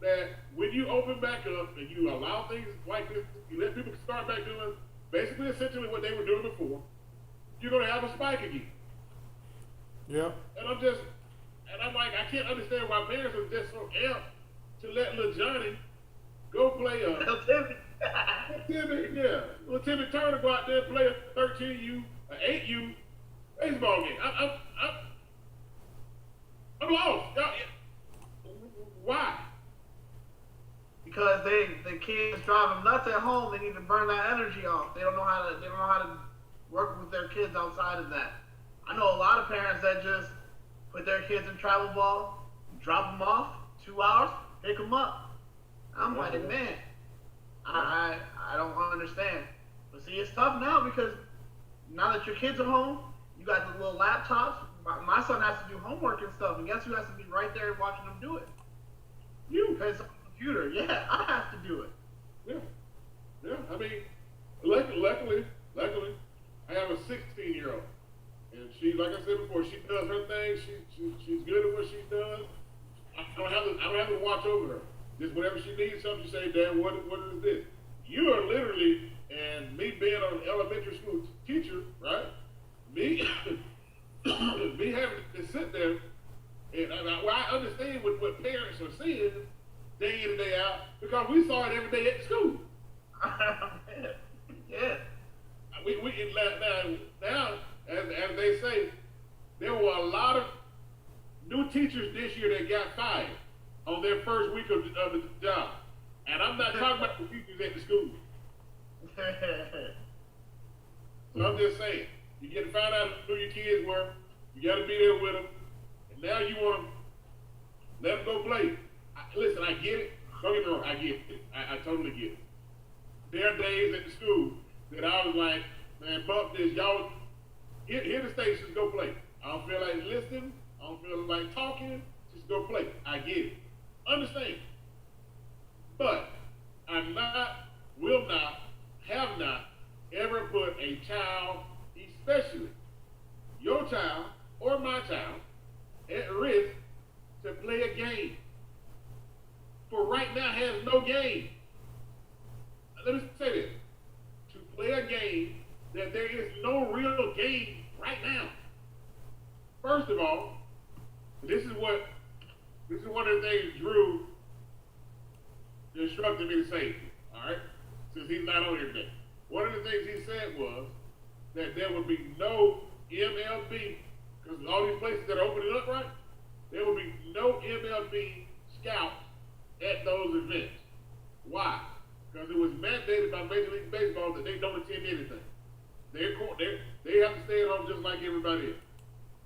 that when you open back up and you allow things like this, you let people start back doing basically essentially what they were doing before, you're going to have a spike again. Yeah. And I'm like, I can't understand why parents are just so amped to let little Johnny go play Little Timmy. Little Timmy Turner go out there and play a 13U, an 8U baseball game. I'm lost. Why? Because the kids drive them nuts at home. They need to burn that energy off. They don't know how to work with their kids outside of that. I know a lot of parents that just put their kids in travel ball, drop them off, 2 hours, pick them up. I'm like, man, I don't understand. But see, it's tough now because now that your kids are home, you got the little laptops. My son has to do homework and stuff, and guess who has to be right there watching them do it? You. Because it's on the computer. Yeah, I have to do it. Yeah. I mean, luckily, I have a 16-year-old. And she, like I said before, she does her thing. She's good at what she does. I don't have to watch over her. Just whenever she needs something, she say, Dad, what is this? You are literally, and me being an elementary school teacher, right? Me having to sit there, and I understand what parents are seeing day in and day out because we saw it every day at school. Yeah. Now, as they say, there were a lot of new teachers this year that got fired on their first week of the job. And I'm not talking about the teachers at the school. So I'm just saying, you get to find out who your kids were, you got to be there with them, and now you want to let them go play. Listen, I get it. Don't get me wrong, I get it. I totally get it. There are days at the school that I was like, man, bump this, y'all, hit the stations, go play. I don't feel like listening, I don't feel like talking, just go play. I get it. Understand. But I'm not, will not, have not ever put a child, especially your child or my child, at risk to play a game. For right now has no game. Let me say this. To play a game that there is no real game right now. First of all, this is one of the things Drew instructed me to say, all right? Since he's not on here today. One of the things he said was that there would be no MLB, because all these places that are opening up, right? There will be no MLB scouts at those events. Why? Because it was mandated by Major League Baseball that they don't attend anything. They have to stay at home just like everybody else.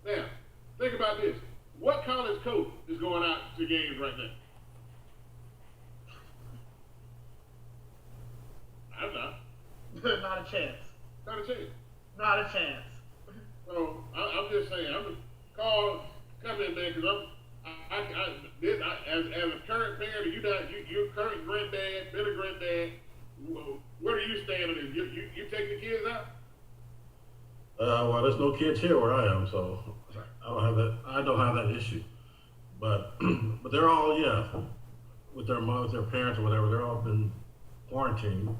Now, think about this. What college coach is going out to games right now? I'm not. Not a chance. Not a chance. Not a chance. So I'm just saying, I'm come in, man, because as a current parent, you're current granddad, been a granddad. Where do you stand on this? You take the kids out? Well, there's no kids here where I am, so I don't have that issue. But they're all with their parents or whatever. They're all been quarantined.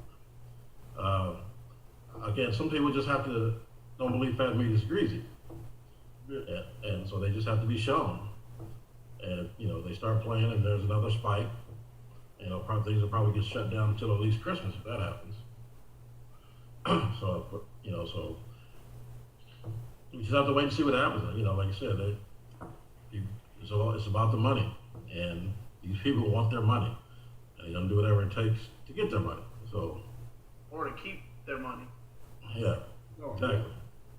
Again, some people just have to don't believe fat meat is greasy, and so they just have to be shown. And they start playing, and there's another spike. Probably things will probably get shut down until at least Christmas if that happens. So we just have to wait and see what happens. Like I said, it's about the money, and these people want their money, and they're gonna do whatever it takes to get their money. So, or to keep their money. Yeah, exactly.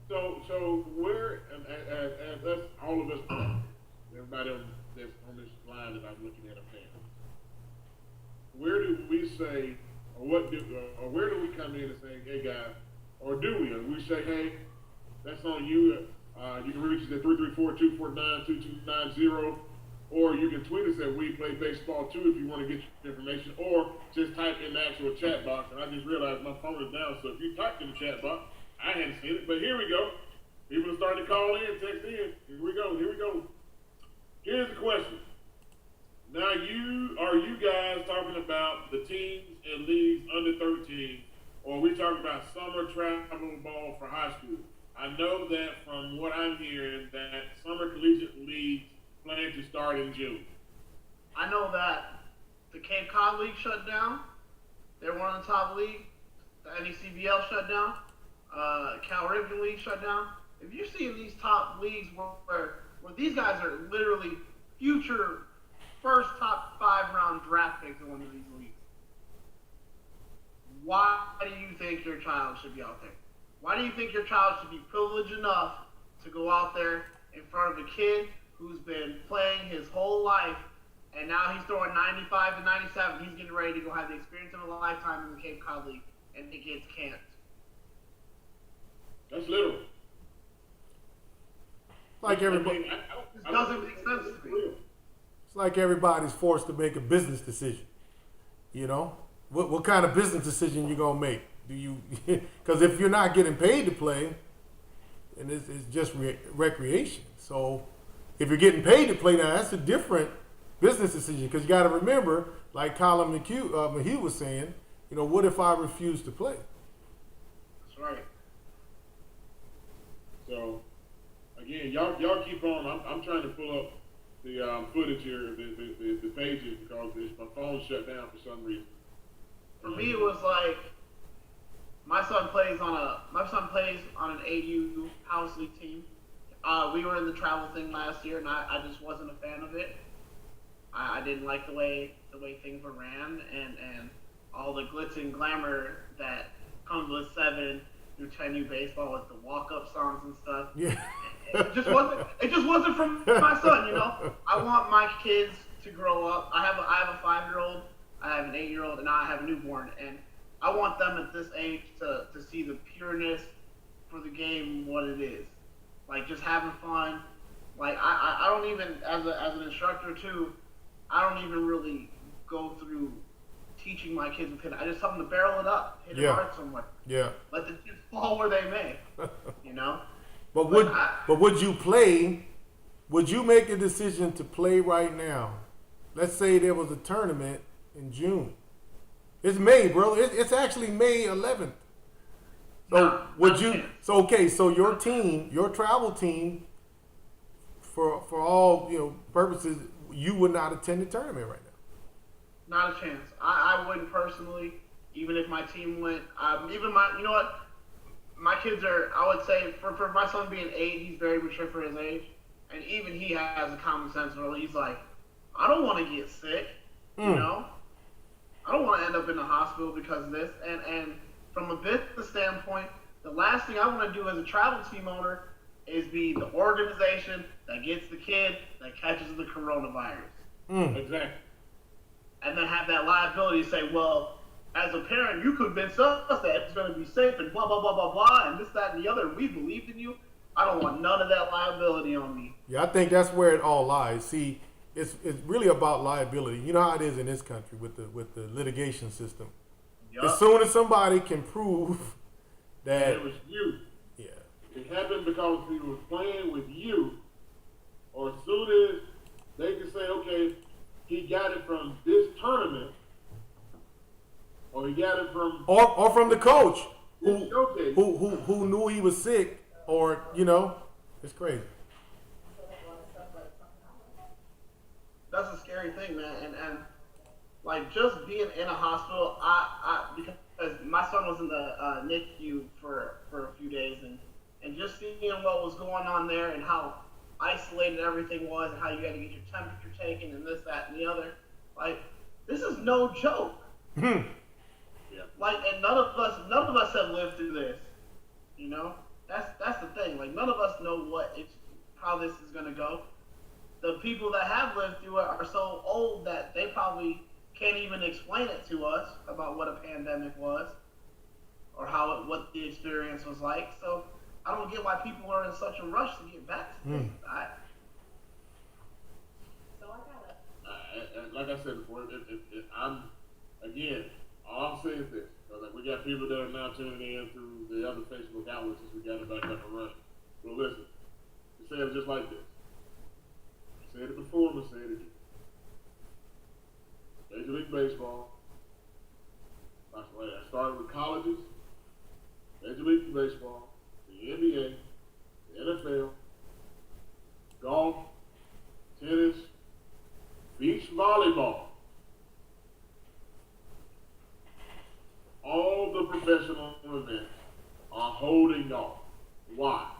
So where, as us, all of us, everybody that's on this line that I'm looking at, a fan, where do we say, or where do we come in and say, hey guys, or do we? And we say, hey, that's on you. You can reach us at 334-249-2290, or you can tweet us at WePlayBaseball2 if you want to get your information, or just type in the actual chat box. And I just realized my phone is down, so if you typed in the chat box, I hadn't seen it, but here we go. People are starting to call in, text in. Here we go. Here's the question. Now, are you guys talking about the teams and leagues under 13, or are we talking about summer travel ball for high school? I know that from what I'm hearing that summer collegiate leagues plan to start in June. I know that the Cape Cod League shut down. They're one of the top leagues. The NECBL shut down. Cal Ripken League shut down. If you're seeing these top leagues where these guys are literally future first top 5 round draft picks in one of these leagues, why do you think your child should be out there? Why do you think your child should be privileged enough to go out there in front of a kid who's been playing his whole life, and now he's throwing 95 to 97, he's getting ready to go have the experience of a lifetime in the Cape Cod League, and the kids can't? That's literal. Like everybody, It doesn't make sense to me. it's like everybody's forced to make a business decision. What kind of business decision you gonna make? Do you? Because if you're not getting paid to play, and it's just recreation. So if you're getting paid to play, now that's a different business decision. Because you got to remember, like Colin McHugh was saying, what if I refuse to play? That's right. So again, y'all keep on. I'm trying to pull up the footage here, the pages, because my phone shut down for some reason. For me, it was like my son plays on an AU house league team. We were in the travel thing last year, and I just wasn't a fan of it. I didn't like the way things were ran, and all the glitz and glamour that comes with 7 through 10U baseball, with the walk-up songs and stuff. Yeah. It just wasn't from my son. I want my kids to grow up. I have a 5-year-old, I have an 8-year-old, and now I have a newborn, and I want them at this age to see the pureness for the game, what it is. Like, just having fun. Like, I don't even, as an instructor too, I don't even really go through teaching my kids with hitting. I just tell them to barrel it up, hit it hard somewhere. Yeah. Let the kids fall where they may. But would you play? Would you make a decision to play right now? Let's say there was a tournament in June. It's May, bro. It's actually May 11th. So would you? So okay. So your team, your travel team, for all purposes, you would not attend the tournament right now. Not a chance. I wouldn't personally. Even if my team went. My kids are. I would say for my son being 8, he's very mature for his age, and even he has a common sense where he's like, I don't want to get sick. I don't want to end up in the hospital because of this. And from a business standpoint, the last thing I want to do as a travel team owner is be the organization that gets the kid that catches the coronavirus. Exactly. And then have that liability to say, well, as a parent, you convinced us that it's going to be safe and blah, blah, blah, blah, blah, and this, that, and the other. We believed in you. I don't want none of that liability on me. Yeah, I think that's where it all lies. See, it's really about liability. You know how it is in this country with the litigation system. Yep. As soon as somebody can prove that it was you. Yeah. It happened because he was playing with you, or as soon as they can say, okay, he got it from this tournament, Or he got it from... Or from the coach Okay. who knew he was sick, or, it's crazy. That's a scary thing, man. And like, just being in a hospital, because my son was in the NICU for a few days, and just seeing what was going on there and how isolated everything was, and how you had to get your temperature taken and this, that, and the other. Like, this is no joke. Yeah. Like, and none of us have lived through this. That's the thing. Like, none of us know how this is gonna go. The people that have lived through it are so old that they probably can't even explain it to us about what a pandemic was or what the experience was like. So I don't get why people are in such a rush to get back to things. Like I said before, all I'm saying is this. We got people that are now tuning in through the other Facebook outlets since we got it back up and running. Well, listen, you say it just like this. I said it before, I'm going to say it again. Major League Baseball. I started with colleges, Major League Baseball, the NBA, the NFL, golf, tennis, beach volleyball. All the professional events are holding off. Why?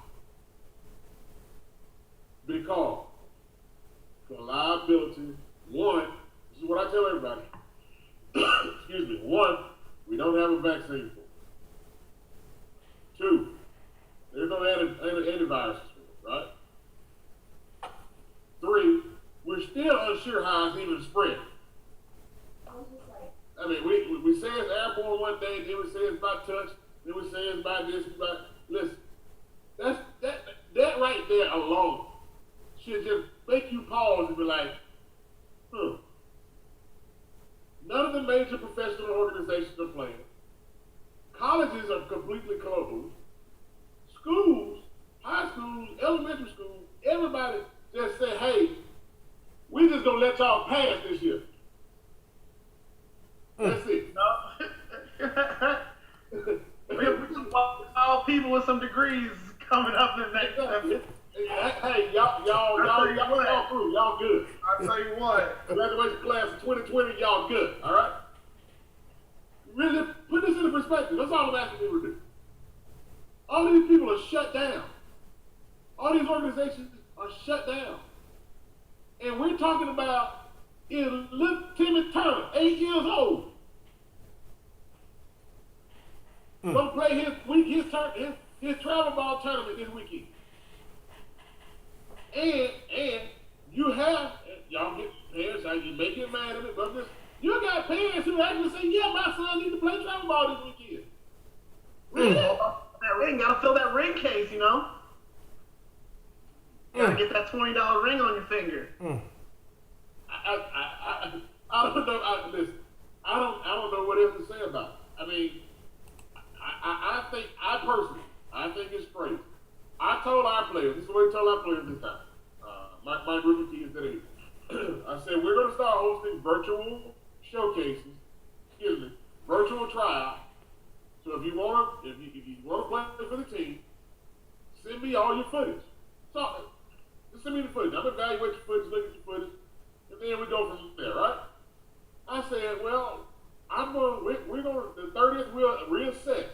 Because for liability, one, this is what I tell everybody. Excuse me. One, we don't have a vaccine for it. Two, there's no antivirus for it, right? Three, we're still unsure how it's even spread. I mean, we say it's airborne one day, then we say it's by touch, then we say it's by this, listen, that right there alone should just make you pause and be like, None of the major professional organizations are playing. Colleges are completely closed. Schools, high schools, elementary schools, everybody just say, hey, we just gonna let y'all pass this year. That's it. We all people with some degrees coming up in the next. Hey, y'all through. Y'all good. I'll tell you what. Graduation class of 2020, y'all good. All right. Really put this into perspective. That's all I'm asking people to do. All these people are shut down. All these organizations are shut down. And we're talking about little Timmy Turner, 8 years old. Gonna play his travel ball tournament this weekend. And you have, y'all get parents, you may get mad at it, but you got parents who actually say, yeah, my son needs to play travel ball this weekend. Really? That ring, gotta fill that ring case, you know? Gotta get that $20 ring on your finger. I don't know. Listen, I don't know what else to say about it. I mean, I think it's crazy. I told our players, this is what I told our players this time. My group of kids today. I said, we're going to start hosting virtual showcases, virtual tryouts. So if you want to play for the team, send me all your footage. So just send me the footage. I'm going to evaluate your footage, look at your footage, and then we go from there, right? I said, well, we're going to, the 30th, we'll reassess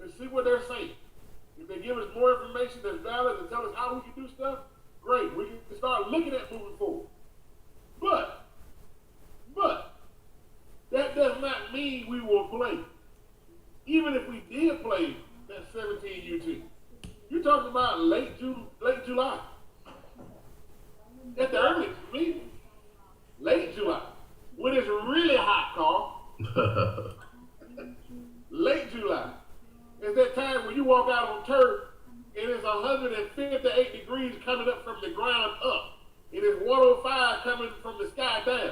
and see what they're saying. If they give us more information that's valid and tell us how we can do stuff, great. We can start looking at moving forward. But that does not mean we will play. Even if we did play that 17U team, you're talking about late July. At the earliest, late July. When it's really hot, Carl. Late July. It's that time when you walk out on turf and it's 158 degrees coming up from the ground up. And it's 105 coming from the sky down.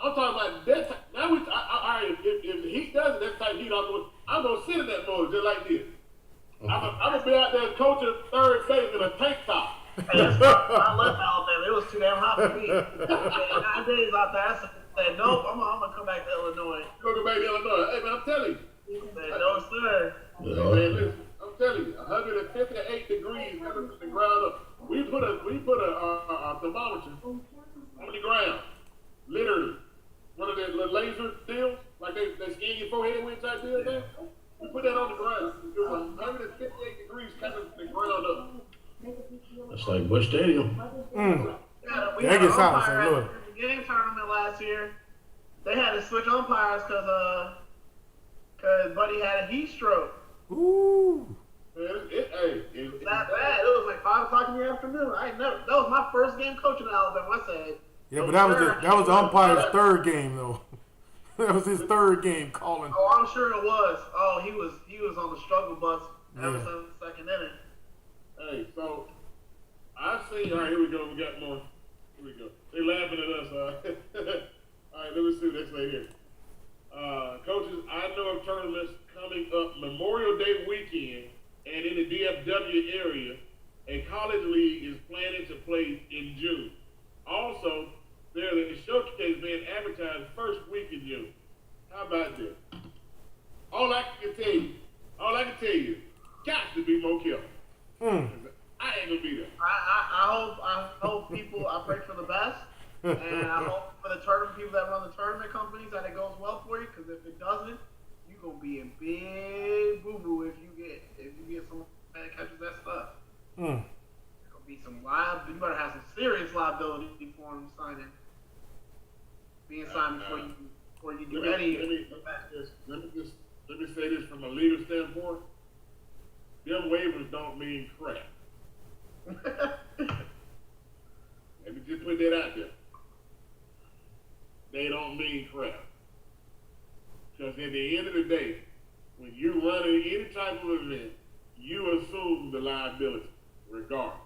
I'm talking about that time. Now if the heat does it, that type of heat, I'm going to sit in that mode just like this. I'm going to be out there coaching third base in a tank top. I left Alabama. It was too damn hot for me. 9 days out there, said, nope, I'm gonna come back to Illinois. Go back to Illinois. Hey, man, I'm telling you. He said, no, sir. Hey, man, listen, I'm telling you, 158 degrees coming from the ground up. We put a thermometer on the ground, literally. One of the little laser deals, like they scan your forehead with type deal there. We put that on the ground. It was 158 degrees coming from the ground up. That's like Busch Stadium. Yeah, we had an umpire at the game tournament last year. They had to switch umpires because Buddy had a heat stroke. Ooh. It's that bad. It was like 5 o'clock in the afternoon. That was my first game coaching in Alabama. I said, Yeah, but that was the umpire's third game though. That was his third game calling. Oh, I'm sure it was. Oh, he was on the struggle bus ever since the second inning. Hey, so I see. All right, here we go. We got more. Here we go. They're laughing at us. All right, let me see what they say here. Coaches, I know of tournaments coming up Memorial Day weekend, and in the DFW area, a college league is planning to play in June. Also, there's a showcase being advertised first week in June. How about that? All I can tell you, got to be more careful. I ain't gonna be there. I hope people. I pray for the best, and I hope for the tournament people that run the tournament companies that it goes well for you. Because if it doesn't, you gonna be in big boo boo if you get someone that catches that stuff. There's gonna be some you better have some serious liability before them being signed before you do any. Let me say this from a legal standpoint. Them waivers don't mean crap. Let me just put that out there. They don't mean crap. Because at the end of the day, when you run any type of event, you assume the liability, regardless.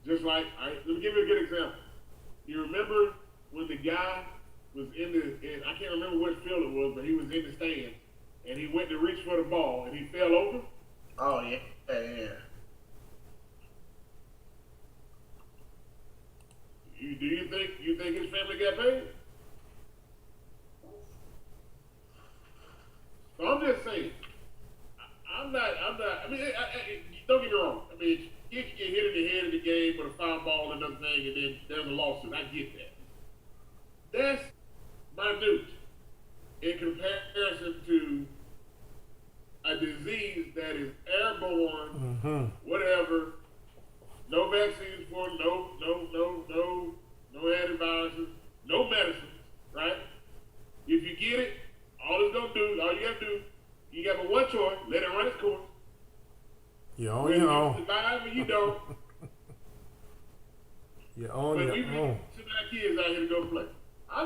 Just like, let me give you a good example. You remember when the guy was I can't remember what field it was, but he was in the stands, and he went to reach for the ball, and he fell over? Oh, yeah. Do you think his family got paid? So I'm just saying, I'm not, I mean, don't get me wrong. I mean, you can get hit in the head of the game with a foul ball and another thing, and then there's a lawsuit. I get that. That's minute in comparison to a disease that is airborne, whatever, no vaccines for, no antiviruses, no medicines, right? If you get it, all you gotta do, you got one choice, let it run its course. You survive or you don't. You own but your we own. send our kids out here to go play. I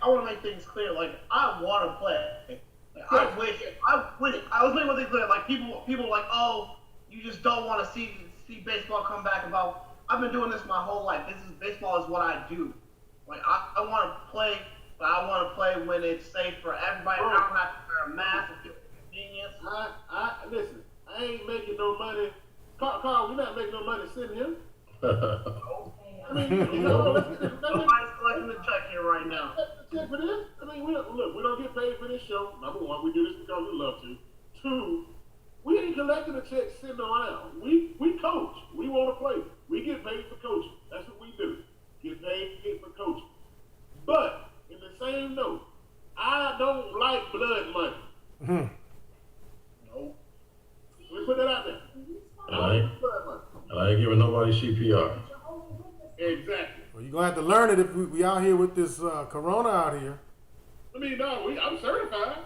want to make things clear. Like, I want to play. Like, I wish it. I was making one thing clear. Like, people like, oh, you just don't want to see baseball come back. I've been doing this my whole life. Baseball is what I do. Like, I want to play, but I want to play when it's safe for everybody. I don't have to wear a mask and feel convenience. Listen, I ain't making no money. Carl, we're not making no money sitting here. I mean, nobody's collecting the check here right now. Check for this? I mean, we don't get paid for this show. Number one, we do this because we love to. Two, we ain't collecting a check sitting around. We coach. We want to play. We get paid for coaching. That's what we do. Get paid for coaching. But in the same note, I don't like blood money. Nope. We put that out there. I ain't giving nobody CPR. Exactly. Well, you're going to have to learn it if we out here with this corona out here. I mean, no, I'm certified.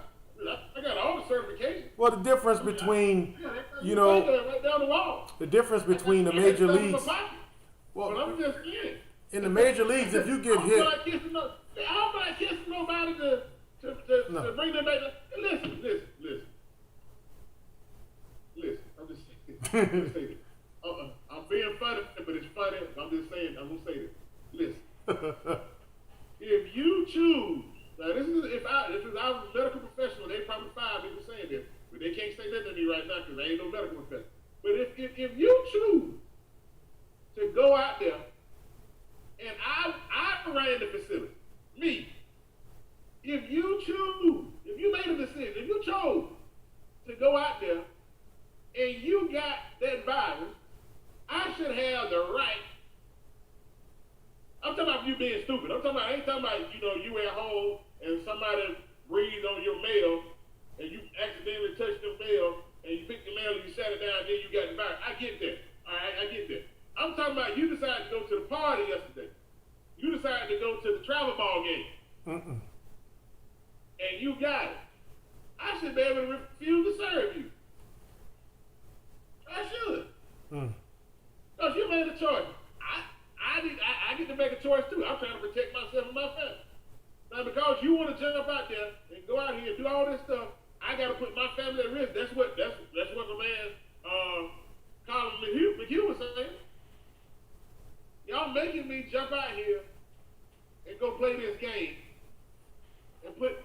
I got all the certifications. Well, the difference between, right down the wall. the difference between the major leagues. Well, I'm just kidding. In the major leagues, if you get hit. I'm not kissing nobody to bring them back. Listen. I'm just saying. I'm being funny, but it's funny. I'm just saying. I'm gonna say this. Listen. If you choose, now this is if I was a medical professional, they probably fire me for saying this, but they can't say that to me right now because I ain't no medical professional. But if you choose to go out there, and I I ran the facility. Me. If you made a decision, if you chose to go out there and you got that virus, I should have the right. I'm talking about you being stupid. I ain't talking about, you at home and somebody breathed on your mail and you accidentally touched the mail and you picked the mail and you sat it down and then you got the virus. I get that. All right, I get that. I'm talking about you decided to go to the party yesterday. You decided to go to the travel ball game. And you got it. I should be able to refuse to serve you. I should. Because you made a choice. I get to make a choice too. I'm trying to protect myself and my family. Now, because you want to jump out there and go out here and do all this stuff, I got to put my family at risk. That's what the man Colin McHugh was saying. Y'all making me jump out here and go play this game and put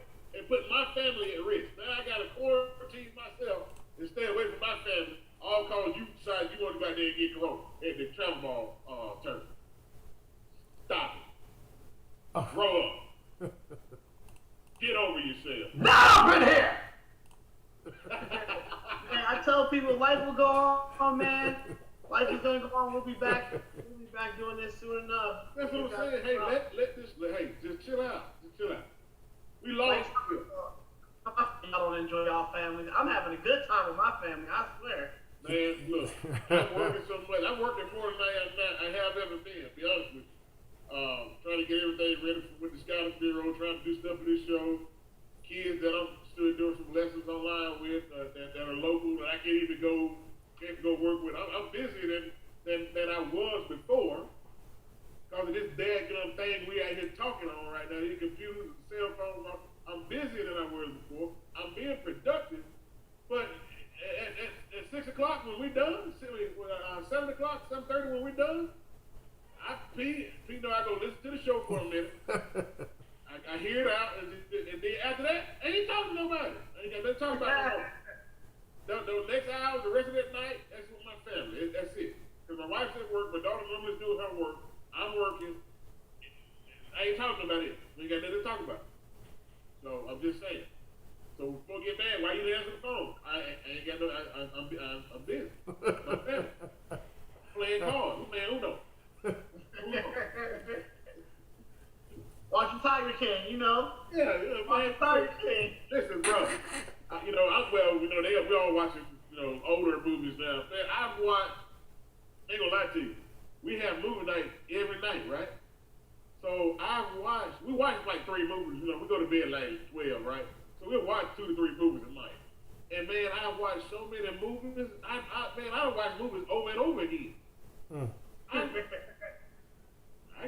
my family at risk. Now I got to quarantine myself and stay away from my family, all because you decided you want to go out there and get corona at the travel ball tournament. Stop it. Grow up. Get over yourself. Now I'm in here. Man, I tell people life will go on, man. Life is gonna go on. We'll be back. We'll be back doing this soon enough. That's what I'm saying. Hey, just chill out. We lost. I don't enjoy y'all family. I'm having a good time with my family. I swear. Man, look, I'm working so much. I'm working more than I have ever been. To be honest with you. Trying to get everything ready with the Scouting Bureau, trying to do stuff for this show. Kids that I'm still doing some lessons online with that are local that I can't go work with. I'm busier than I was before because of this daggum thing we out here talking on right now. These computers, cell phones. I'm busier than I was before. I'm being productive, but at 6 o'clock when we done, 7 o'clock, 7:30 when we done, I go listen to the show for a minute. I hear it out, and then after that, I ain't talking to nobody. I ain't got nothing to talk about no more. The next hour, the rest of that night, that's with my family. That's it. Because my wife's at work, my daughter normally doing her work. I'm working. I ain't talking about it. We ain't got nothing to talk about. So I'm just saying. So before you get mad, why you didn't answer the phone? I ain't got no. I'm busy. My family. Playing cards. Man, who knows? Watching Tiger King, Yeah, man. Tiger King. Listen, bro. We all watching, older movies now. Man, I've watched. Ain't gonna lie to you. We have movie night every night, right? So we watch like 3 movies. We go to bed like 12, right? So we'll watch 2 to 3 movies a night. And man, I've watched so many movies. I watch movies over and over again. I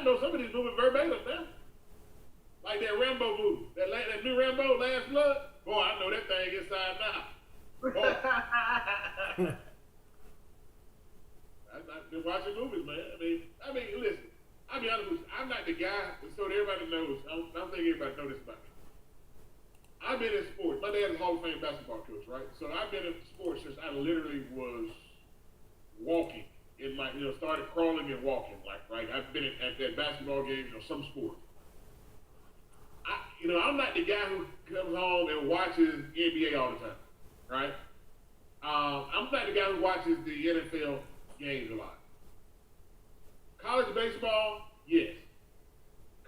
know some of these movies verbatim now. Like that Rambo movie, that new Rambo, Last Blood. Boy, I know that thing inside out. I've been watching movies, man. I mean, listen. I'll be honest with you. I'm not the guy, so that everybody knows. I don't think everybody knows this about me. I've been in sports. My dad is a Hall of Fame basketball coach, right? So I've been in sports since I literally was walking. Started crawling and walking, like I've been at that basketball game, some sport. I'm not the guy who comes home and watches NBA all the time, right? I'm not the guy who watches the NFL games a lot. College baseball, yes.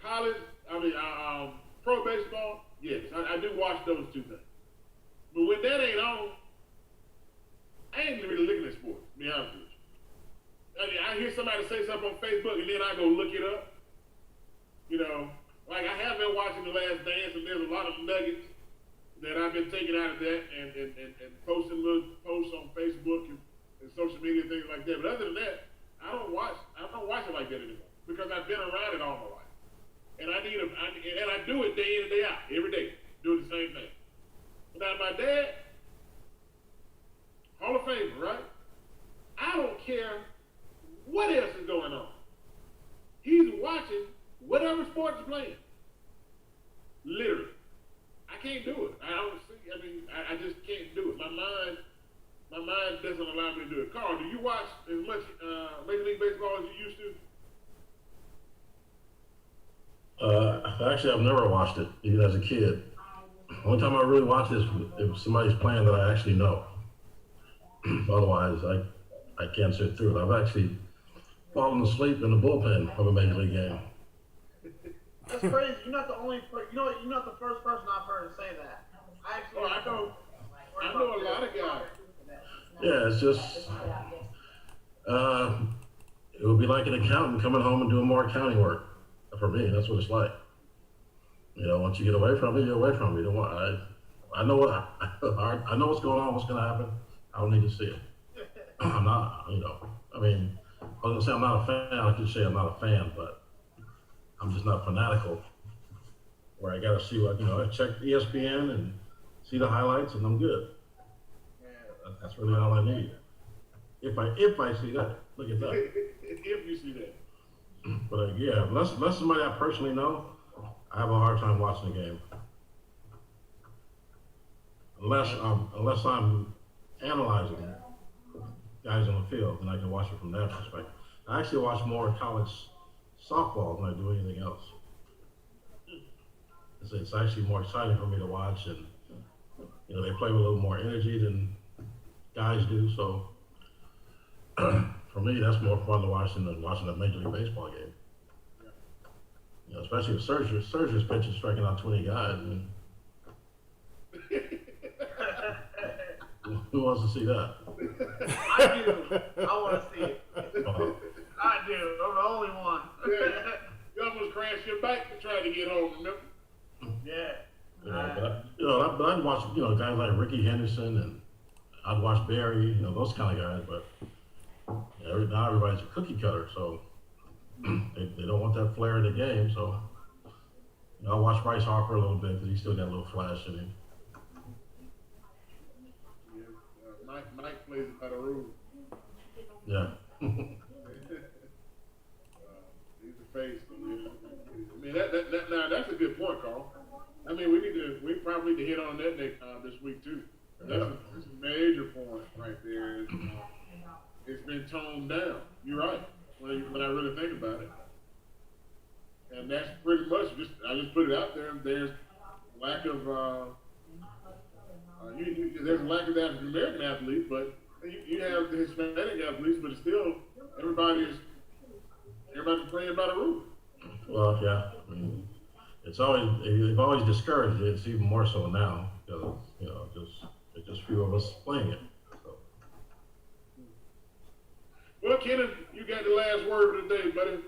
Pro baseball, yes. I do watch those 2 things. But when that ain't on, I ain't really looking at sports, to be honest with you. I hear somebody say something on Facebook and then I go look it up. Like I have been watching The Last Dance and there's a lot of nuggets that I've been taking out of that and posting little posts on Facebook and social media and things like that. But other than that, I don't watch it like that anymore because I've been around it all my life. And I do it day in and day out, every day, doing the same thing. Now my dad, Hall of Famer, right? I don't care what else is going on. He's watching whatever sport is playing. Literally. I can't do it. I just can't do it. My mind doesn't allow me to do it. Carl, do you watch as much Major League Baseball as you used to? Actually, I've never watched it, even as a kid. Only time I really watched it is if somebody's playing that I actually know. Otherwise, I can't sit through it. I've actually fallen asleep in the bullpen of a major league game. That's crazy. You're not the only. You're not the first person I've heard say that. I know a lot of guys. Yeah, it's just. It would be like an accountant coming home and doing more accounting work. For me, that's what it's like. Once you get away from it, you're away from it. You don't want. I know what I know what's going on. What's going to happen. I don't need to see it. I'm not. I mean, I was gonna say I'm not a fan. I could say I'm not a fan, but I'm just not fanatical. Where I got to see what I check ESPN and see the highlights, and I'm good. That's really all I need. If I see that, look at that. If you see that. But yeah, unless somebody I personally know, I have a hard time watching the game. Unless I'm analyzing guys on the field, then I can watch it from that perspective. I actually watch more college softball than I do anything else. It's actually more exciting for me to watch, and they play with a little more energy than guys do. So for me, that's more fun to watch than watching a Major League Baseball game. Especially if Sergio's pitching striking out 20 guys. Who wants to see that? I do. I want to see it. I do. I'm the only one. You almost crashed your bike to try to get home, remember? Yeah. But I'd watch guys like Ricky Henderson, and I'd watch Barry, those kind of guys. But now everybody's a cookie cutter, so they don't want that flair in the game. So I'll watch Bryce Harper a little bit because he's still got a little flash in him. Mike plays it by the rules. Yeah. He's the face. I mean, now that's a good point, Carl. I mean, we probably need to hit on that this week too. That's a major point right there. It's been toned down. You're right. When I really think about it, and that's pretty much I just put it out there. There's lack of there's a lack of African American athletes, but you have the Hispanic athletes, but it's still everybody's playing by the rules. Well, yeah. I mean, they've always discouraged it. It's even more so now because there's just few of us playing it. So. Well, Kenneth, you got the last word of the day, buddy.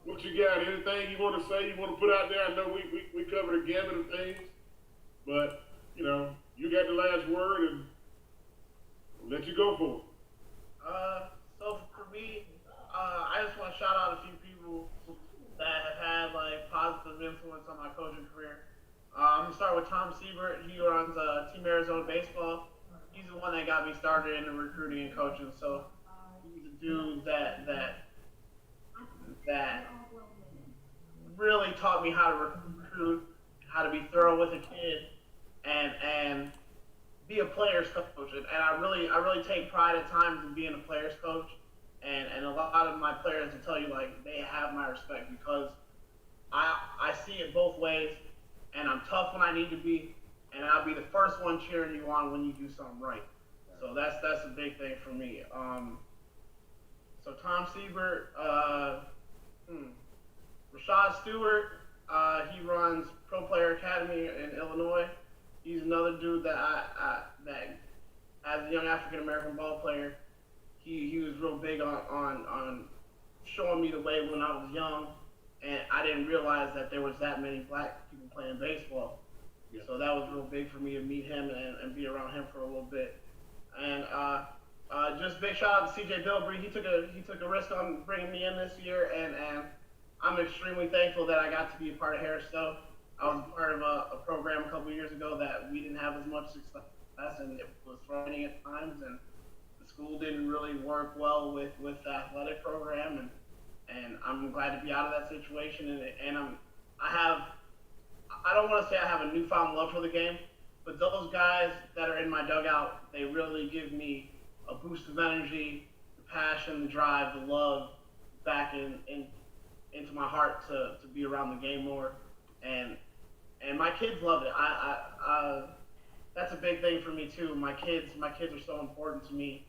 What you got? Anything you want to say? You want to put out there? I know we covered a gamut of things, but you got the last word, and we'll let you go for it. So for me, I just want to shout out a few people that have had positive influence on my coaching career. I'm gonna start with Tom Siebert. He runs Team Arizona Baseball. He's the one that got me started in the recruiting and coaching. So he's a dude that really taught me how to recruit, how to be thorough with a kid, and be a player's coach. And I really take pride at times in being a player's coach. And a lot of my players will tell you they have my respect because I see it both ways, and I'm tough when I need to be, and I'll be the first one cheering you on when you do something right. So that's a big thing for me. So Tom Siebert, Rashad Stewart, he runs Pro Player Academy in Illinois. He's another dude that that as a young African American ball player, he was real big on showing me the way when I was young, and I didn't realize that there was that many black people playing baseball. Yeah. So that was real big for me to meet him and be around him for a little bit. And just big shout out to CJ Bilbrey. He took a risk on bringing me in this year, and I'm extremely thankful that I got to be a part of Harris Stowe. I was part of a program a couple of years ago that we didn't have as much success, and it was frustrating at times, and the school didn't really work well with the athletic program, and I'm glad to be out of that situation, and I don't want to say I have a newfound love for the game, but those guys that are in my dugout, they really give me a boost of energy, the passion, the drive, the love back in into my heart to be around the game more, and my kids love it. I that's a big thing for me too. My kids are so important to me.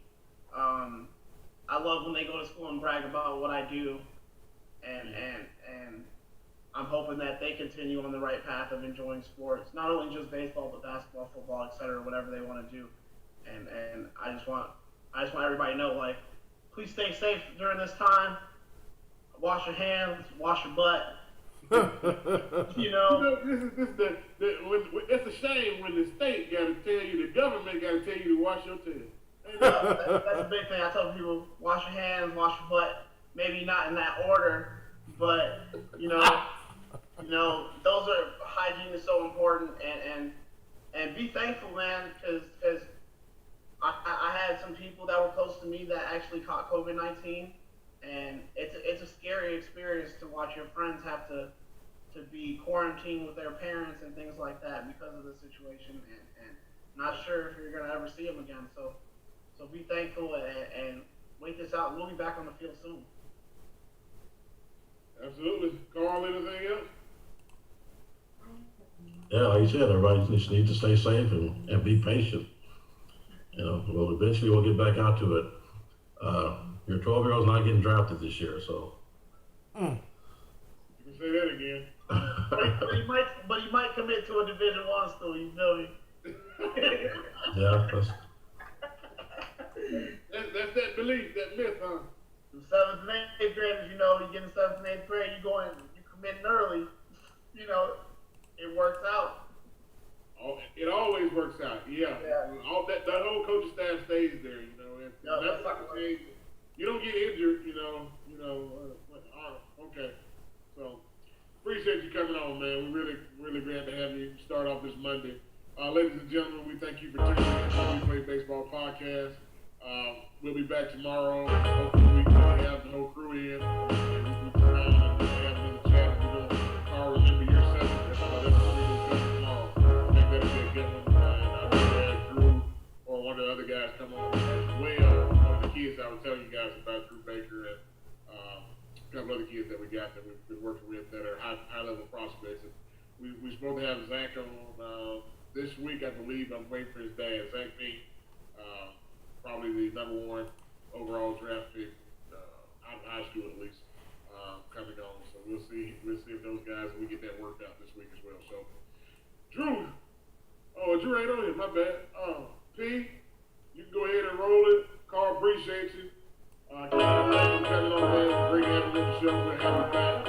I love when they go to school and brag about what I do, and I'm hoping that they continue on the right path of enjoying sports, not only just baseball but basketball, football, etc., whatever they want to do. And I just want everybody to know, like, please stay safe during this time. Wash your hands, wash your butt. You know, it's a shame when the state got to tell you, the government got to tell you to wash your tail. That's a big thing. I tell people, wash your hands, wash your butt. Maybe not in that order, but you know, those are, hygiene is so important, and be thankful, man, because I had some people that were close to me that actually caught COVID-19, and it's a scary experience to watch your friends have to be quarantined with their parents and things like that because of the situation, and not sure if you're gonna ever see them again. So be thankful and wait this out. We'll be back on the field soon. Absolutely. Carl, anything else? Yeah, like you said, everybody just needs to stay safe and be patient. You know, well, eventually we'll get back out to it. Your 12-year-old's not getting drafted this year, so. You can say that again. but he might commit to a Division I school. You feel me? Yeah, that's that belief, that myth, huh? The 7th and 8th graders, you know, you get in 7th and 8th grade, you committing early. You know, it works out. Oh, it always works out. Yeah. All that whole coaching staff stays there. You know, and that's like a change. You don't get injured. Okay. So appreciate you coming on, man. We're really glad to have you start off this Monday. Ladies and gentlemen, we thank you for tuning in to the WePlayBaseball Podcast. We'll be back tomorrow. Hopefully we can have the whole crew in. And we can have them in the chat. Carl, remember your session. That's what we're going to do tomorrow. I think that'll be a good one. And I will have Drew or one of the other guys come on as well. One of the kids I was telling you guys about, Drew Baker, and a couple other kids that we got that we've been working with that are high-level prospects. And we're supposed to have Zach on this week, I believe. I'm waiting for his dad, Zach Meek. Probably the number 1 overall draft pick out of high school at least, coming on. So we'll see if those guys, we get that worked out this week as well. So Drew ain't on here, my bad. P, you can go ahead and roll it. Carl, appreciate you. Thank you for coming on, man. Great having you on the show. We're happy back.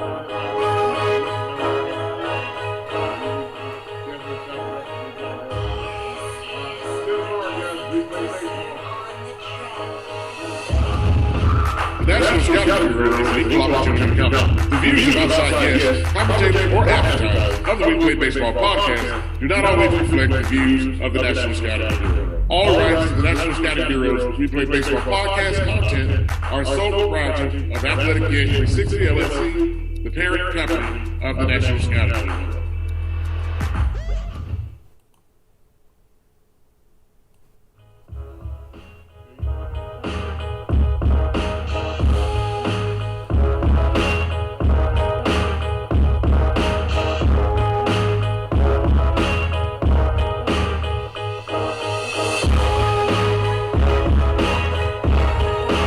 The National Scouting Bureau is a legal opportunity company. The views of outside guests, commentators, or advertisers of the WePlayBaseball Podcast do not always reflect the views of the National Scouting Bureau. All rights to the National Scouting Bureau's WePlayBaseball Podcast content are sole proprietor of Athletic Game 360 LLC, the parent company of the National Scouting Bureau.